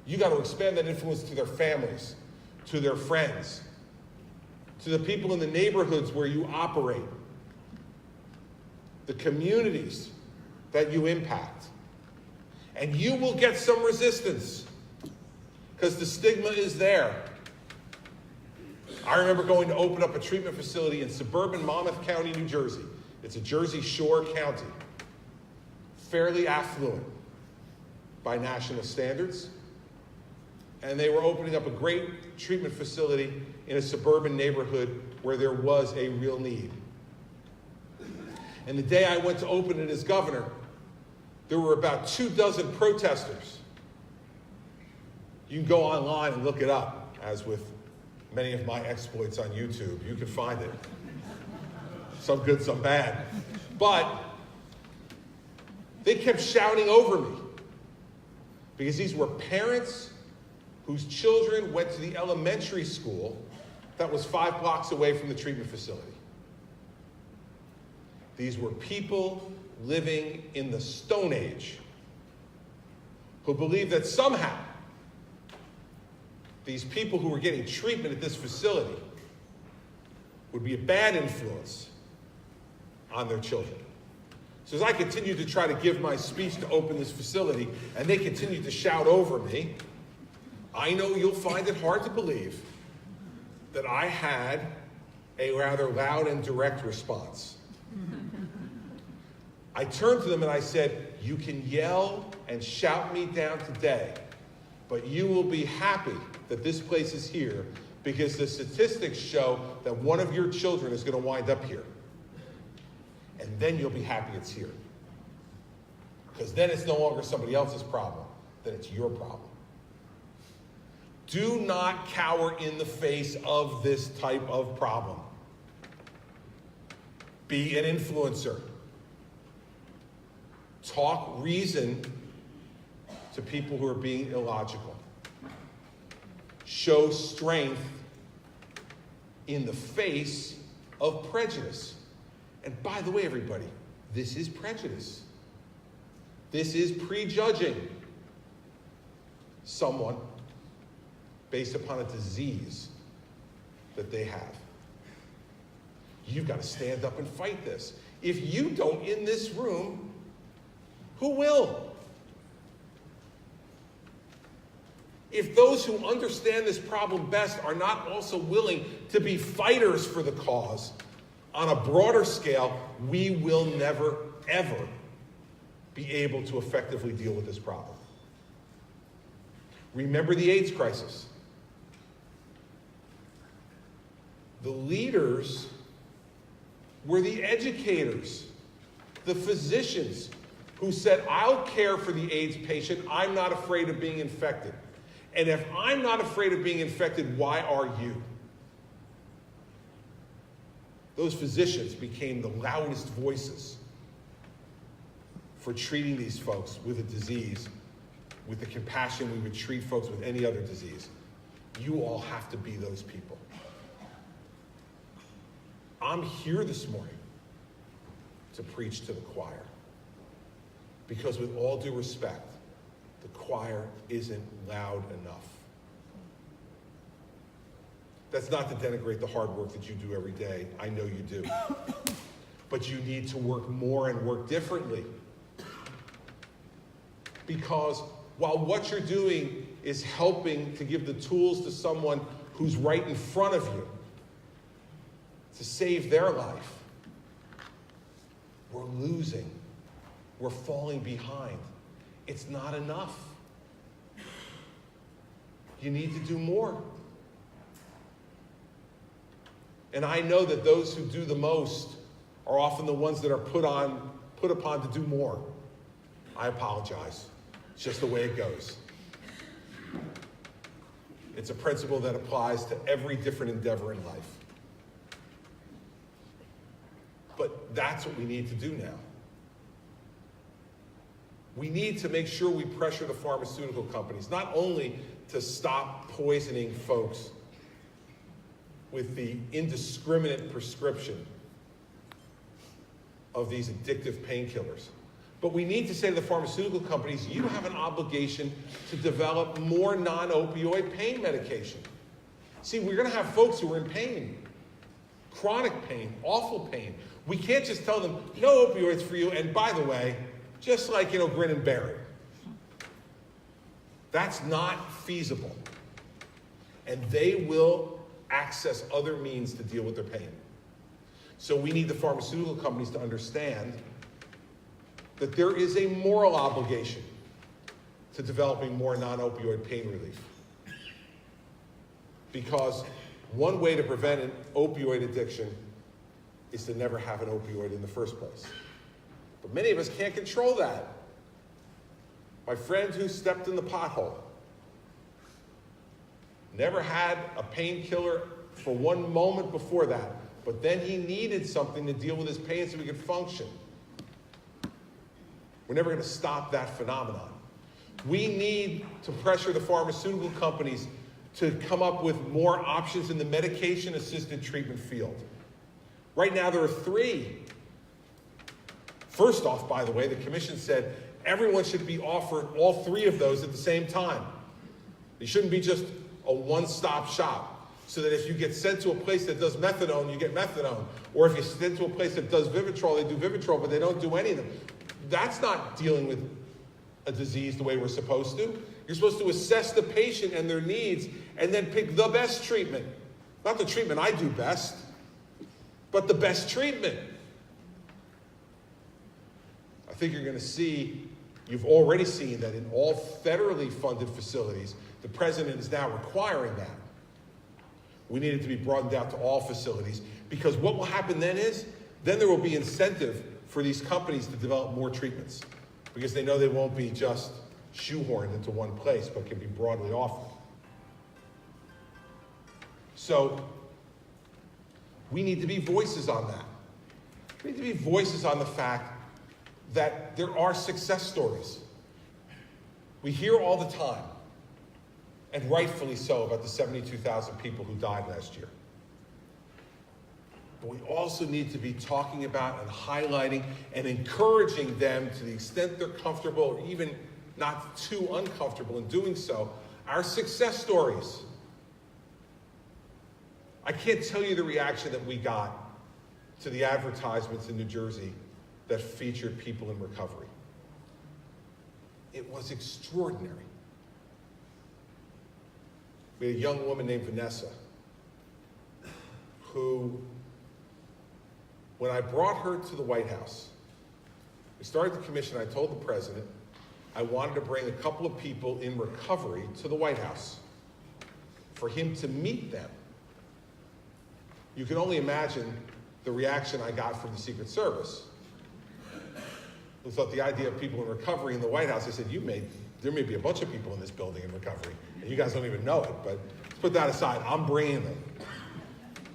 You got to expand that influence to their families, to their friends, to the people in the neighborhoods where you operate, the communities that you impact. And you will get some resistance because the stigma is there. I remember going to open up a treatment facility in suburban Monmouth County, New Jersey. It's a Jersey Shore county, fairly affluent by national standards. And they were opening up a great treatment facility in a suburban neighborhood where there was a real need. And the day I went to open it as governor, there were about 24 protesters. You can go online and look it up, as with many of my exploits on YouTube. You can find it. Some good, some bad. But they kept shouting over me because these were parents whose children went to the elementary school that was 5 blocks away from the treatment facility. These were people living in the Stone Age who believed that somehow these people who were getting treatment at this facility would be a bad influence on their children. So as I continued to try to give my speech to open this facility, and they continued to shout over me, I know you'll find it hard to believe that I had a rather loud and direct response. I turned to them and I said, you can yell and shout me down today, but you will be happy that this place is here because the statistics show that one of your children is going to wind up here. And then you'll be happy it's here. Because then it's no longer somebody else's problem, then it's your problem. Do not cower in the face of this type of problem. Be an influencer. Talk reason to people who are being illogical. Show strength in the face of prejudice. And by the way, everybody, this is prejudice. This is prejudging someone based upon a disease that they have. You've got to stand up and fight this. If you don't in this room, who will? If those who understand this problem best are not also willing to be fighters for the cause on a broader scale, we will never, ever be able to effectively deal with this problem. Remember the AIDS crisis. The leaders were the educators, the physicians who said, I'll care for the AIDS patient. I'm not afraid of being infected. And if I'm not afraid of being infected, why are you? Those physicians became the loudest voices for treating these folks with a disease with the compassion we would treat folks with any other disease. You all have to be those people. I'm here this morning to preach to the choir. Because with all due respect, the choir isn't loud enough. That's not to denigrate the hard work that you do every day. I know you do. But you need to work more and work differently. Because while what you're doing is helping to give the tools to someone who's right in front of you to save their life, we're losing we're falling behind. It's not enough. You need to do more. And I know that those who do the most are often the ones that are put upon to do more. I apologize. It's just the way it goes. It's a principle that applies to every different endeavor in life. But that's what we need to do now. We need to make sure we pressure the pharmaceutical companies, not only to stop poisoning folks with the indiscriminate prescription of these addictive painkillers, but we need to say to the pharmaceutical companies, you have an obligation to develop more non-opioid pain medication. See, we're going to have folks who are in pain, chronic pain, awful pain. We can't just tell them, no opioids for you, and by the way, just like, grin and bear it. That's not feasible. And they will access other means to deal with their pain. So we need the pharmaceutical companies to understand that there is a moral obligation to developing more non-opioid pain relief. Because one way to prevent an opioid addiction is to never have an opioid in the first place. But many of us can't control that. My friend who stepped in the pothole never had a painkiller for one moment before that, but then he needed something to deal with his pain so he could function. We're never going to stop that phenomenon. We need to pressure the pharmaceutical companies to come up with more options in the medication-assisted treatment field. Right now, there are 3. First off, by the way, the commission said everyone should be offered all 3 of those at the same time. It shouldn't be just a one-stop shop, so that if you get sent to a place that does methadone, you get methadone. Or if you're sent to a place that does Vivitrol, they do Vivitrol, but they don't do any of them. That's not dealing with a disease the way we're supposed to. You're supposed to assess the patient and their needs and then pick the best treatment. Not the treatment I do best, but the best treatment. I think you're going to see, you've already seen that in all federally funded facilities, the president is now requiring that. We need it to be broadened out to all facilities, because what will happen then is, then there will be incentive for these companies to develop more treatments, because they know they won't be just shoehorned into one place, but can be broadly offered. So, we need to be voices on that. We need to be voices on the fact that there are success stories. We hear all the time, and rightfully so, about the 72,000 people who died last year. But we also need to be talking about and highlighting and encouraging them, to the extent they're comfortable, or even not too uncomfortable in doing so, our success stories. I can't tell you the reaction that we got to the advertisements in New Jersey that featured people in recovery. It was extraordinary. We had a young woman named Vanessa who, when I brought her to the White House, we started the commission. I told the president I wanted to bring a couple of people in recovery to the White House for him to meet them. You can only imagine the reaction I got from the Secret Service, who thought the idea of people in recovery in the White House, they said, there may be a bunch of people in this building in recovery, and you guys don't even know it, but let's put that aside. I'm bringing them.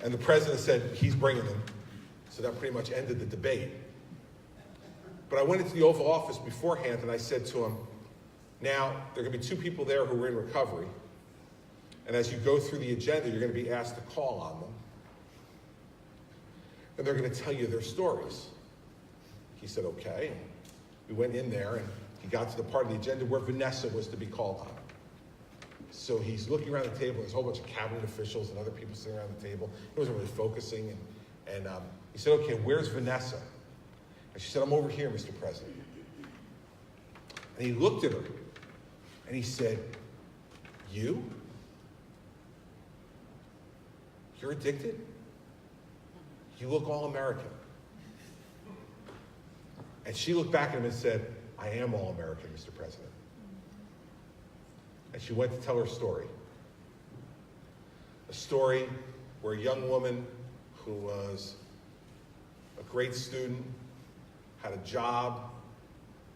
And the president said he's bringing them. So that pretty much ended the debate. But I went into the Oval Office beforehand and I said to him, now, there are going to be 2 people there who are in recovery. And as you go through the agenda, you're going to be asked to call on them. And they're going to tell you their stories. He said, okay. And we went in there and he got to the part of the agenda where Vanessa was to be called on. So he's looking around the table, there's a whole bunch of cabinet officials and other people sitting around the table. He wasn't really focusing. And he said, okay, where's Vanessa? And she said, I'm over here, Mr. President. And he looked at her and he said, you're addicted? You look all American. And she looked back at him and said, I am all American, Mr. President. And she went to tell her story. A story where a young woman who was a great student, had a job,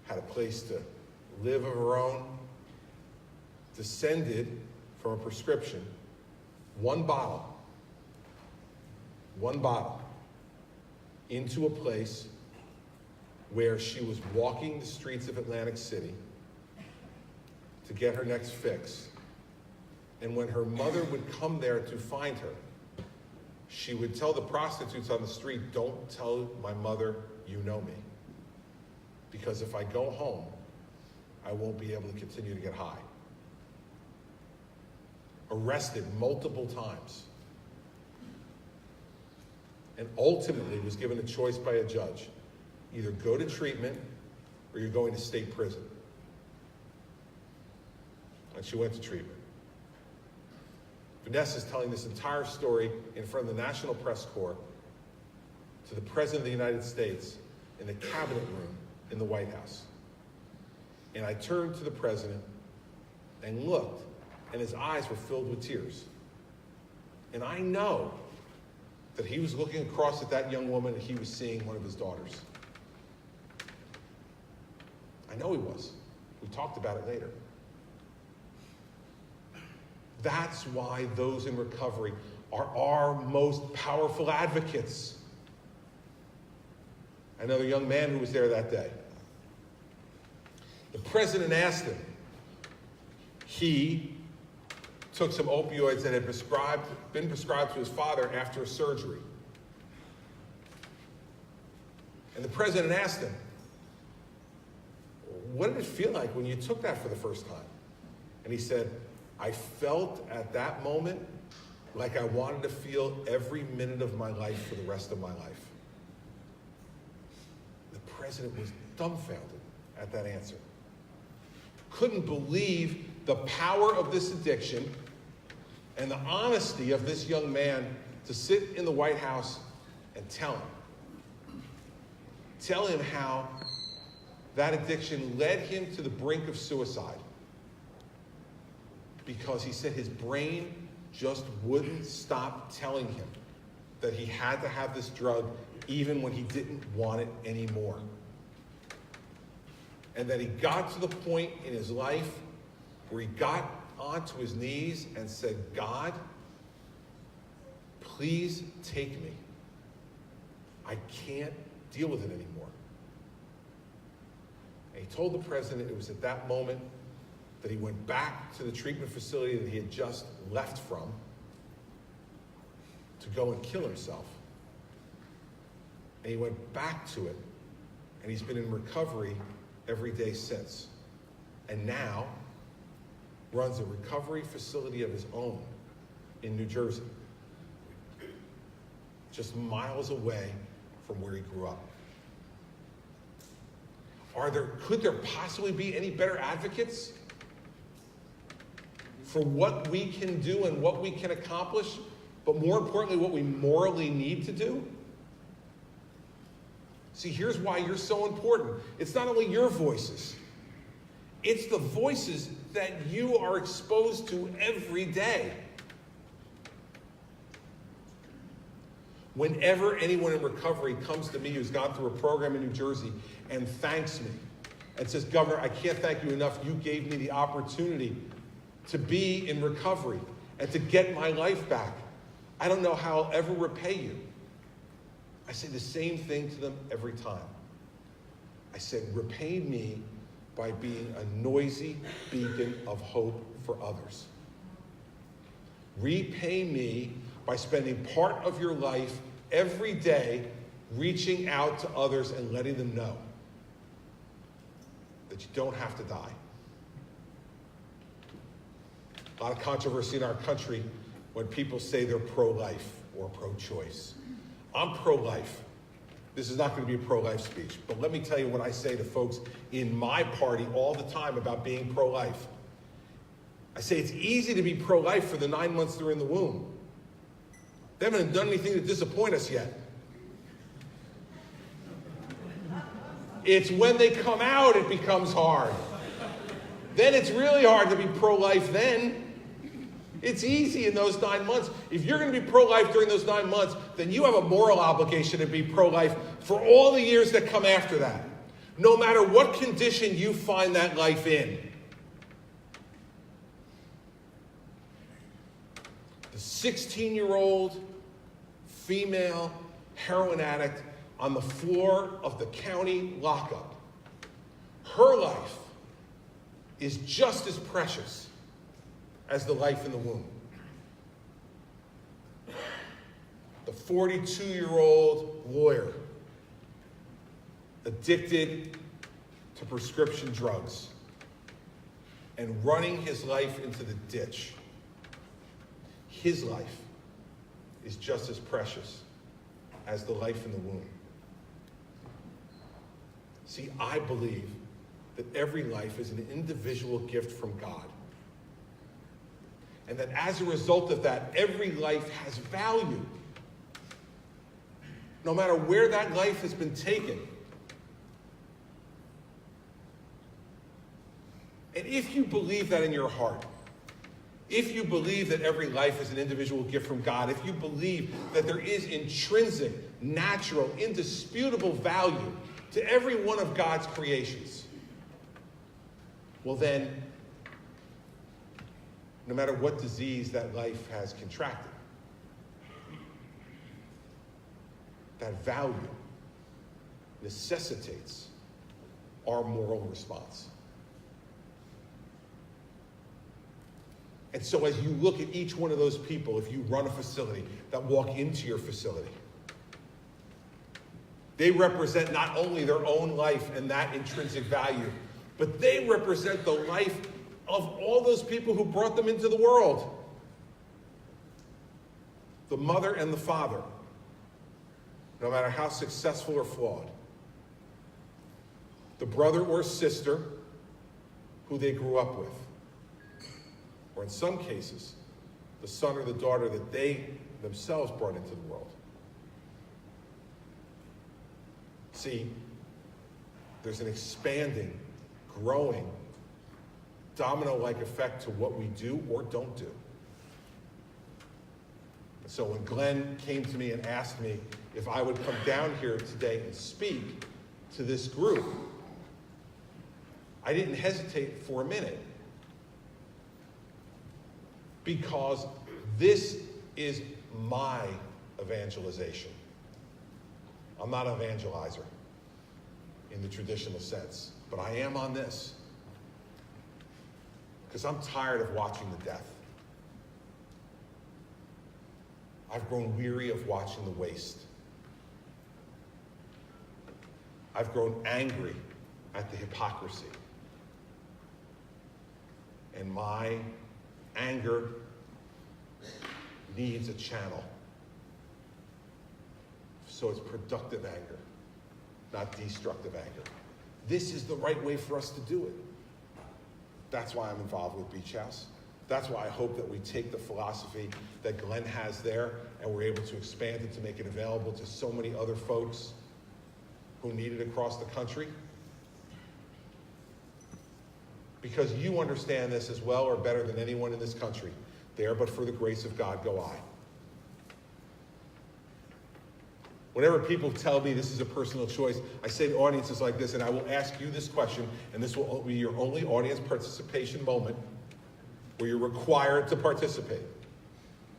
had a place to live of her own, descended from a prescription, one bottle, into a place where she was walking the streets of Atlantic City to get her next fix. And when her mother would come there to find her, she would tell the prostitutes on the street, don't tell my mother you know me. Because if I go home, I won't be able to continue to get high. Arrested multiple times. And ultimately was given a choice by a judge. Either go to treatment or you're going to state prison. And she went to treatment. Vanessa's telling this entire story in front of the National Press Corps to the President of the United States in the cabinet room in the White House. And I turned to the President and looked, and his eyes were filled with tears. And I know that he was looking across at that young woman and he was seeing one of his daughters. I know he was. We talked about it later. That's why those in recovery are our most powerful advocates. Another young man who was there that day. The president asked him. He took some opioids that had been prescribed to his father after a surgery. And the president asked him, what did it feel like when you took that for the first time? And he said, I felt at that moment like I wanted to feel every minute of my life for the rest of my life. The president was dumbfounded at that answer. Couldn't believe the power of this addiction and the honesty of this young man to sit in the White House and tell him how that addiction led him to the brink of suicide. Because he said his brain just wouldn't stop telling him that he had to have this drug even when he didn't want it anymore. And that he got to the point in his life where he got onto his knees and said, God, please take me. I can't deal with it anymore. And he told the president it was at that moment that he went back to the treatment facility that he had just left from to go and kill himself. And he went back to it, and he's been in recovery every day since. And now runs a recovery facility of his own in New Jersey, just miles away from where he grew up. Could there possibly be any better advocates for what we can do and what we can accomplish, but more importantly, what we morally need to do? See, here's why you're so important. It's not only your voices. It's the voices that you are exposed to every day. Whenever anyone in recovery comes to me who's gone through a program in New Jersey and thanks me and says, Governor, I can't thank you enough. You gave me the opportunity to be in recovery and to get my life back. I don't know how I'll ever repay you. I say the same thing to them every time. I said, repay me by being a noisy beacon of hope for others. Repay me by spending part of your life every day reaching out to others and letting them know that you don't have to die. A lot of controversy in our country when people say they're pro-life or pro-choice. I'm pro-life. This is not going to be a pro-life speech, but let me tell you what I say to folks in my party all the time about being pro-life. I say it's easy to be pro-life for the 9 months they're in the womb. They haven't done anything to disappoint us yet. It's when they come out it becomes hard. Then it's really hard to be pro-life then. It's easy in those 9 months. If you're going to be pro-life during those 9 months, then you have a moral obligation to be pro-life for all the years that come after that. No matter what condition you find that life in. The 16-year-old female heroin addict on the floor of the county lockup. Her life is just as precious as the life in the womb. The 42-year-old lawyer addicted to prescription drugs and running his life into the ditch. His life is just as precious as the life in the womb. See, I believe that every life is an individual gift from God. And that as a result of that, every life has value. No matter where that life has been taken. And if you believe that in your heart, if you believe that every life is an individual gift from God, if you believe that there is intrinsic, natural, indisputable value to every one of God's creations, well then, no matter what disease that life has contracted, that value necessitates our moral response. And so as you look at each one of those people, if you run a facility, that walk into your facility, they represent not only their own life and that intrinsic value, but they represent the life of all those people who brought them into the world. The mother and the father, no matter how successful or flawed. The brother or sister who they grew up with. Or in some cases, the son or the daughter that they themselves brought into the world. See, there's an expanding, growing, domino-like effect to what we do or don't do. So when Glenn came to me and asked me if I would come down here today and speak to this group, I didn't hesitate for a minute. Because this is my evangelization. I'm not an evangelizer in the traditional sense, but I am on this. Because I'm tired of watching the death. I've grown weary of watching the waste. I've grown angry at the hypocrisy. And my anger needs a channel. So it's productive anger, not destructive anger. This is the right way for us to do it. That's why I'm involved with Beach House. That's why I hope that we take the philosophy that Glenn has there and we're able to expand it to make it available to so many other folks who need it across the country. Because you understand this as well or better than anyone in this country. There, but for the grace of God, go I. Whenever people tell me this is a personal choice, I say to audiences like this, and I will ask you this question, and this will be your only audience participation moment where you're required to participate.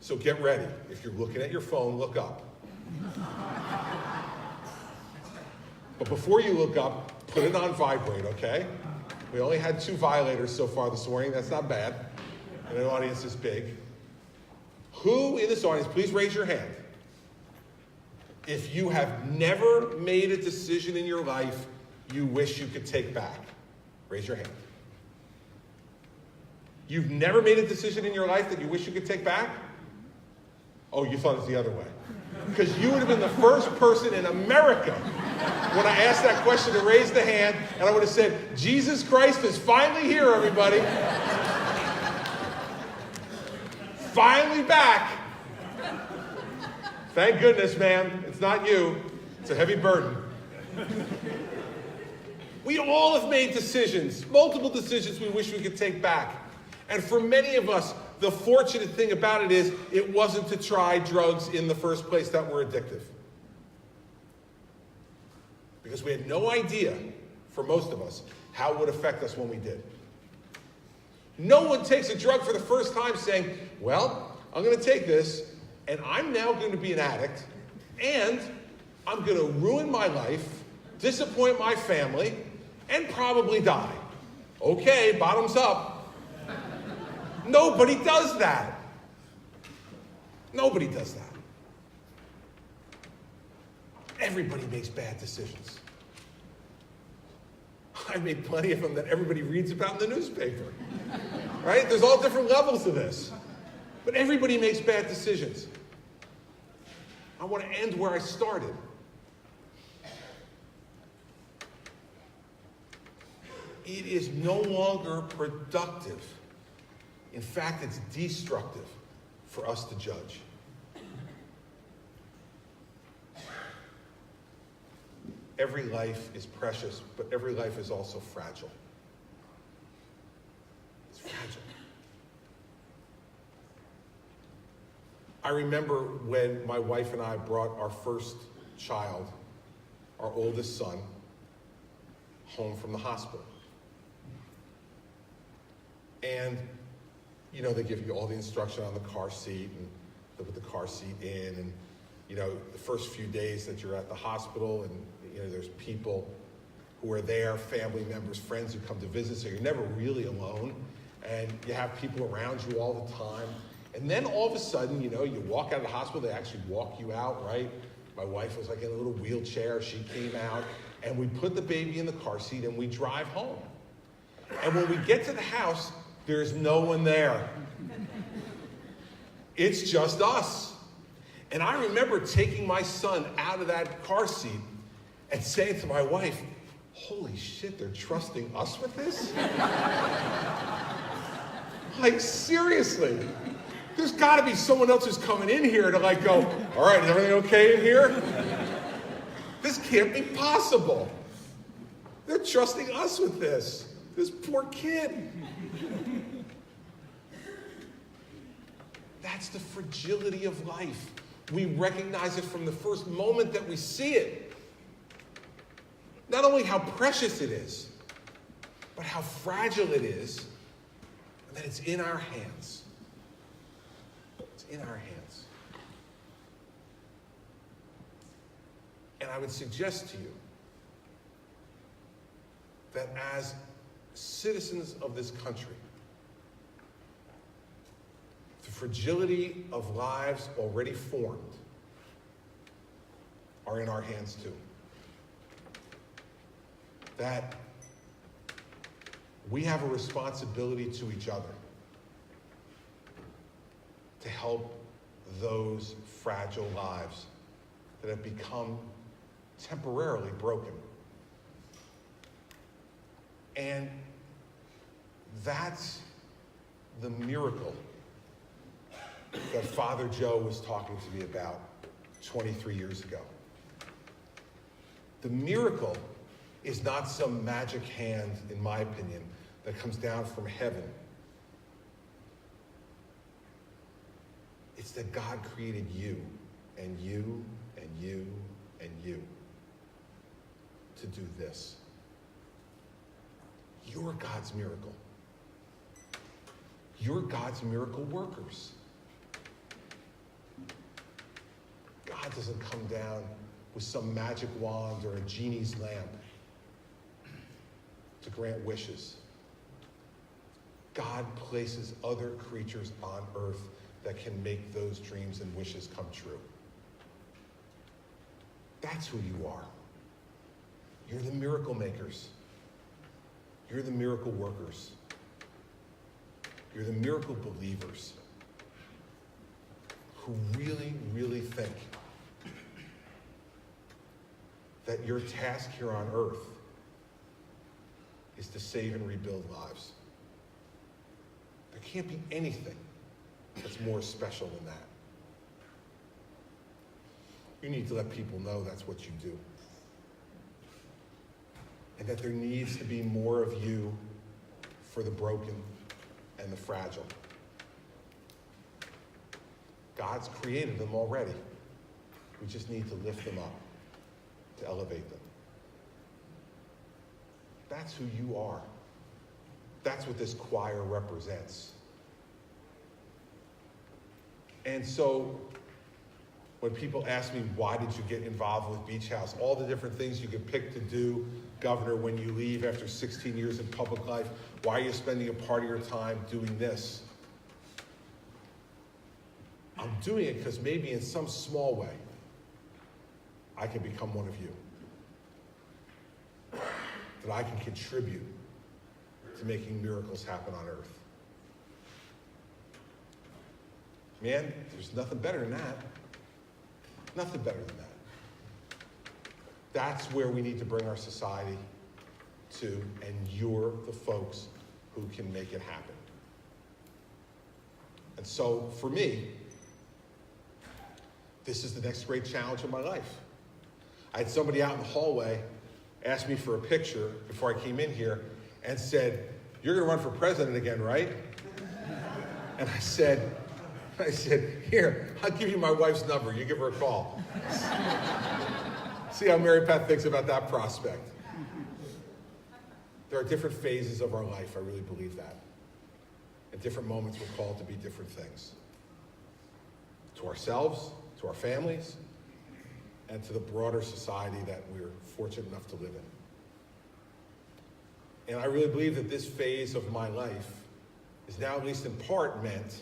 So get ready. If you're looking at your phone, look up. But before you look up, put it on vibrate, okay? We only had 2 violators so far this morning. That's not bad. And the audience is big. Who in this audience, please raise your hand. If you have never made a decision in your life you wish you could take back, raise your hand. You've never made a decision in your life that you wish you could take back? Oh, you thought it was the other way. Because you would have been the first person in America when I asked that question to raise the hand, and I would have said, Jesus Christ is finally here, everybody. Finally back. Thank goodness, man. It's not you. It's a heavy burden. We all have made decisions, multiple decisions we wish we could take back. And for many of us, the fortunate thing about it is it wasn't to try drugs in the first place that were addictive. Because we had no idea, for most of us, how it would affect us when we did. No one takes a drug for the first time saying, well, I'm going to take this, and I'm now going to be an addict, and I'm going to ruin my life, disappoint my family, and probably die. Okay, bottoms up. Nobody does that. Nobody does that. Everybody makes bad decisions. I made plenty of them that everybody reads about in the newspaper. Right? There's all different levels to this. But everybody makes bad decisions. I want to end where I started. It is no longer productive. In fact, it's destructive for us to judge. Every life is precious, but every life is also fragile. It's fragile. I remember when my wife and I brought our first child, our oldest son, home from the hospital. And, you know, they give you all the instruction on the car seat, and they put the car seat in, and, you know, the first few days that you're at the hospital, and, you know, there's people who are there, family members, friends who come to visit, so you're never really alone, and you have people around you all the time. And then all of a sudden, you know, you walk out of the hospital, they actually walk you out, right? My wife was like in a little wheelchair, she came out, and we put the baby in the car seat and we drive home. And when we get to the house, there's no one there. It's just us. And I remember taking my son out of that car seat and saying to my wife, holy shit, they're trusting us with this? Like, seriously. There's got to be someone else who's coming in here to like go, all right, is everything okay in here? This can't be possible. They're trusting us with this. This poor kid. That's the fragility of life. We recognize it from the first moment that we see it. Not only how precious it is, but how fragile it is, and that it's in our hands. It's in our hands. And I would suggest to you that as citizens of this country, the fragility of lives already formed are in our hands too. That we have a responsibility to each other to help those fragile lives that have become temporarily broken. And that's the miracle that Father Joe was talking to me about 23 years ago. The miracle is not some magic hand, in my opinion, that comes down from heaven. It's that God created you, and you, and you, and you to do this. You're God's miracle. You're God's miracle workers. God doesn't come down with some magic wand or a genie's lamp to grant wishes. God places other creatures on earth that can make those dreams and wishes come true. That's who you are. You're the miracle makers. You're the miracle workers. You're the miracle believers who really, really think that your task here on earth is to save and rebuild lives. There can't be anything that's more special than that. You need to let people know that's what you do. and that there needs to be more of you for the broken and the fragile. God's created them already. We just need to lift them up, to elevate them. That's who you are. That's what this choir represents. And so when people ask me, why did you get involved with Beach House? All the different things you could pick to do, Governor, when you leave after 16 years in public life, why are you spending a part of your time doing this? I'm doing it because maybe in some small way, I can become one of you. That I can contribute to making miracles happen on earth. Man, there's nothing better than that. Nothing better than that. That's where we need to bring our society to, and you're the folks who can make it happen. And so, for me, this is the next great challenge of my life. I had somebody out in the hallway ask me for a picture before I came in here and said, "You're going to run for president again, right?" And I said, "Here, I'll give you my wife's number. You give her a call." See how Mary Pat thinks about that prospect. There are different phases of our life, I really believe that. At different moments, we're called to be different things. To ourselves, to our families, and to the broader society that we're fortunate enough to live in. And I really believe that this phase of my life is now, at least in part, meant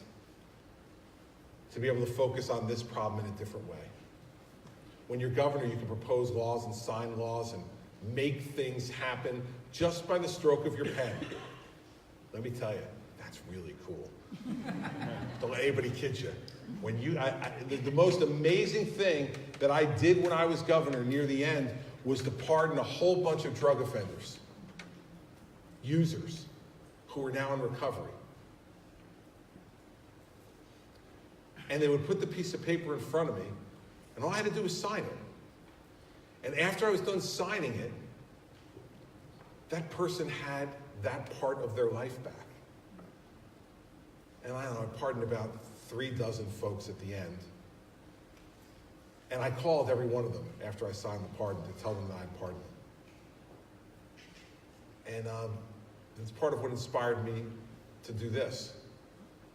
to be able to focus on this problem in a different way. When you're governor, you can propose laws and sign laws and make things happen just by the stroke of your pen. Let me tell you, that's really cool. Don't let anybody kid you. When the most amazing thing that I did when I was governor near the end was to pardon a whole bunch of drug offenders, users, who are now in recovery. And they would put the piece of paper in front of me, and all I had to do was sign it. And after I was done signing it, that person had that part of their life back. And I don't know, I pardoned about 36 folks at the end. And I called every one of them after I signed the pardon to tell them that I pardoned them. And it's part of what inspired me to do this.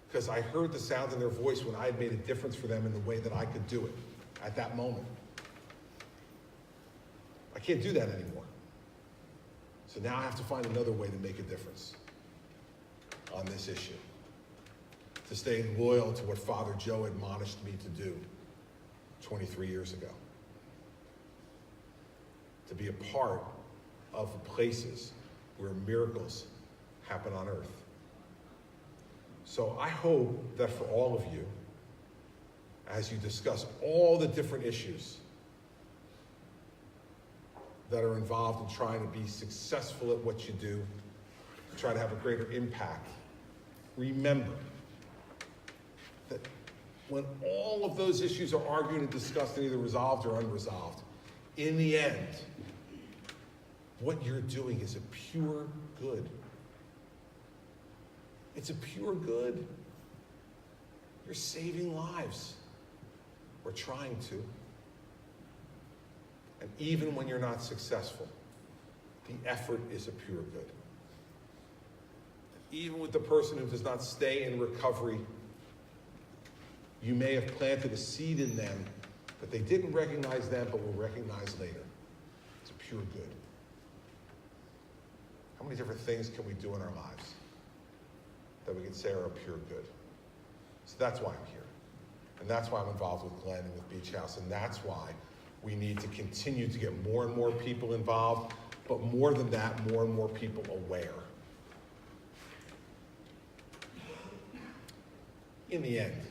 Because I heard the sound in their voice when I had made a difference for them in the way that I could do it at that moment. I can't do that anymore. So now I have to find another way to make a difference on this issue. To stay loyal to what Father Joe admonished me to do 23 years ago. To be a part of the places where miracles happen on earth. So I hope that for all of you, as you discuss all the different issues that are involved in trying to be successful at what you do, to try to have a greater impact, remember that when all of those issues are argued and discussed and either resolved or unresolved, in the end, what you're doing is a pure good. It's a pure good. You're saving lives, or trying to. And even when you're not successful, the effort is a pure good. Even with the person who does not stay in recovery, you may have planted a seed in them that they didn't recognize then but will recognize later. It's a pure good. How many different things can we do in our lives that we can say are a pure good? So that's why I'm here. And that's why I'm involved with Glenn and with Beach House. And that's why we need to continue to get more and more people involved, but more than that, more and more people aware. In the end,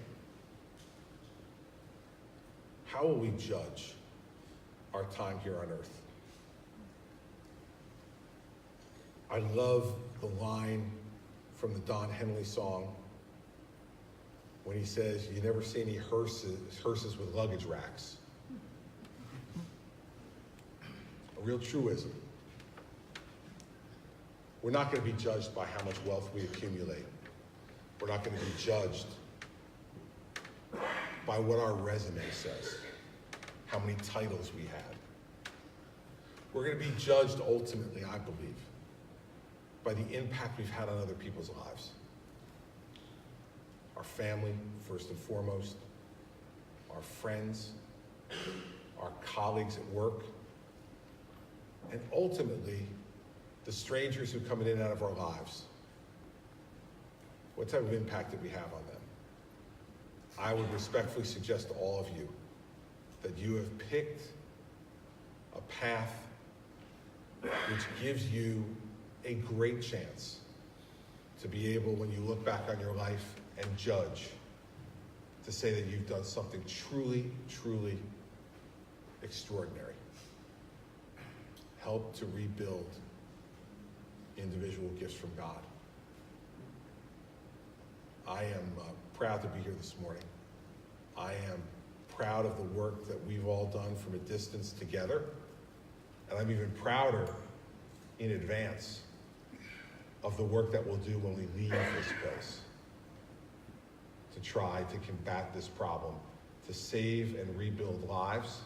how will we judge our time here on earth? I love the line from the Don Henley song when he says, "You never see any hearses with luggage racks." A real truism. We're not going to be judged by how much wealth we accumulate. We're not going to be judged by what our resume says, how many titles we had. We're going to be judged ultimately, I believe, by the impact we've had on other people's lives. Our family, first and foremost, our friends, our colleagues at work, and ultimately, the strangers who come in and out of our lives. What type of impact did we have on them? I would respectfully suggest to all of you that you have picked a path which gives you a great chance to be able, when you look back on your life and judge, to say that you've done something truly, truly extraordinary. Help to rebuild individual gifts from God. I am proud to be here this morning. I am proud of the work that we've all done from a distance together. And I'm even prouder in advance of the work that we'll do when we leave this place to try to combat this problem, to save and rebuild lives,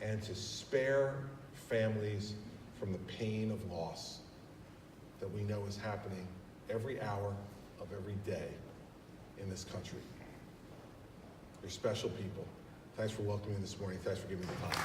and to spare families from the pain of loss that we know is happening every hour of every day in this country. You're special people. Thanks for welcoming me this morning. Thanks for giving me the time.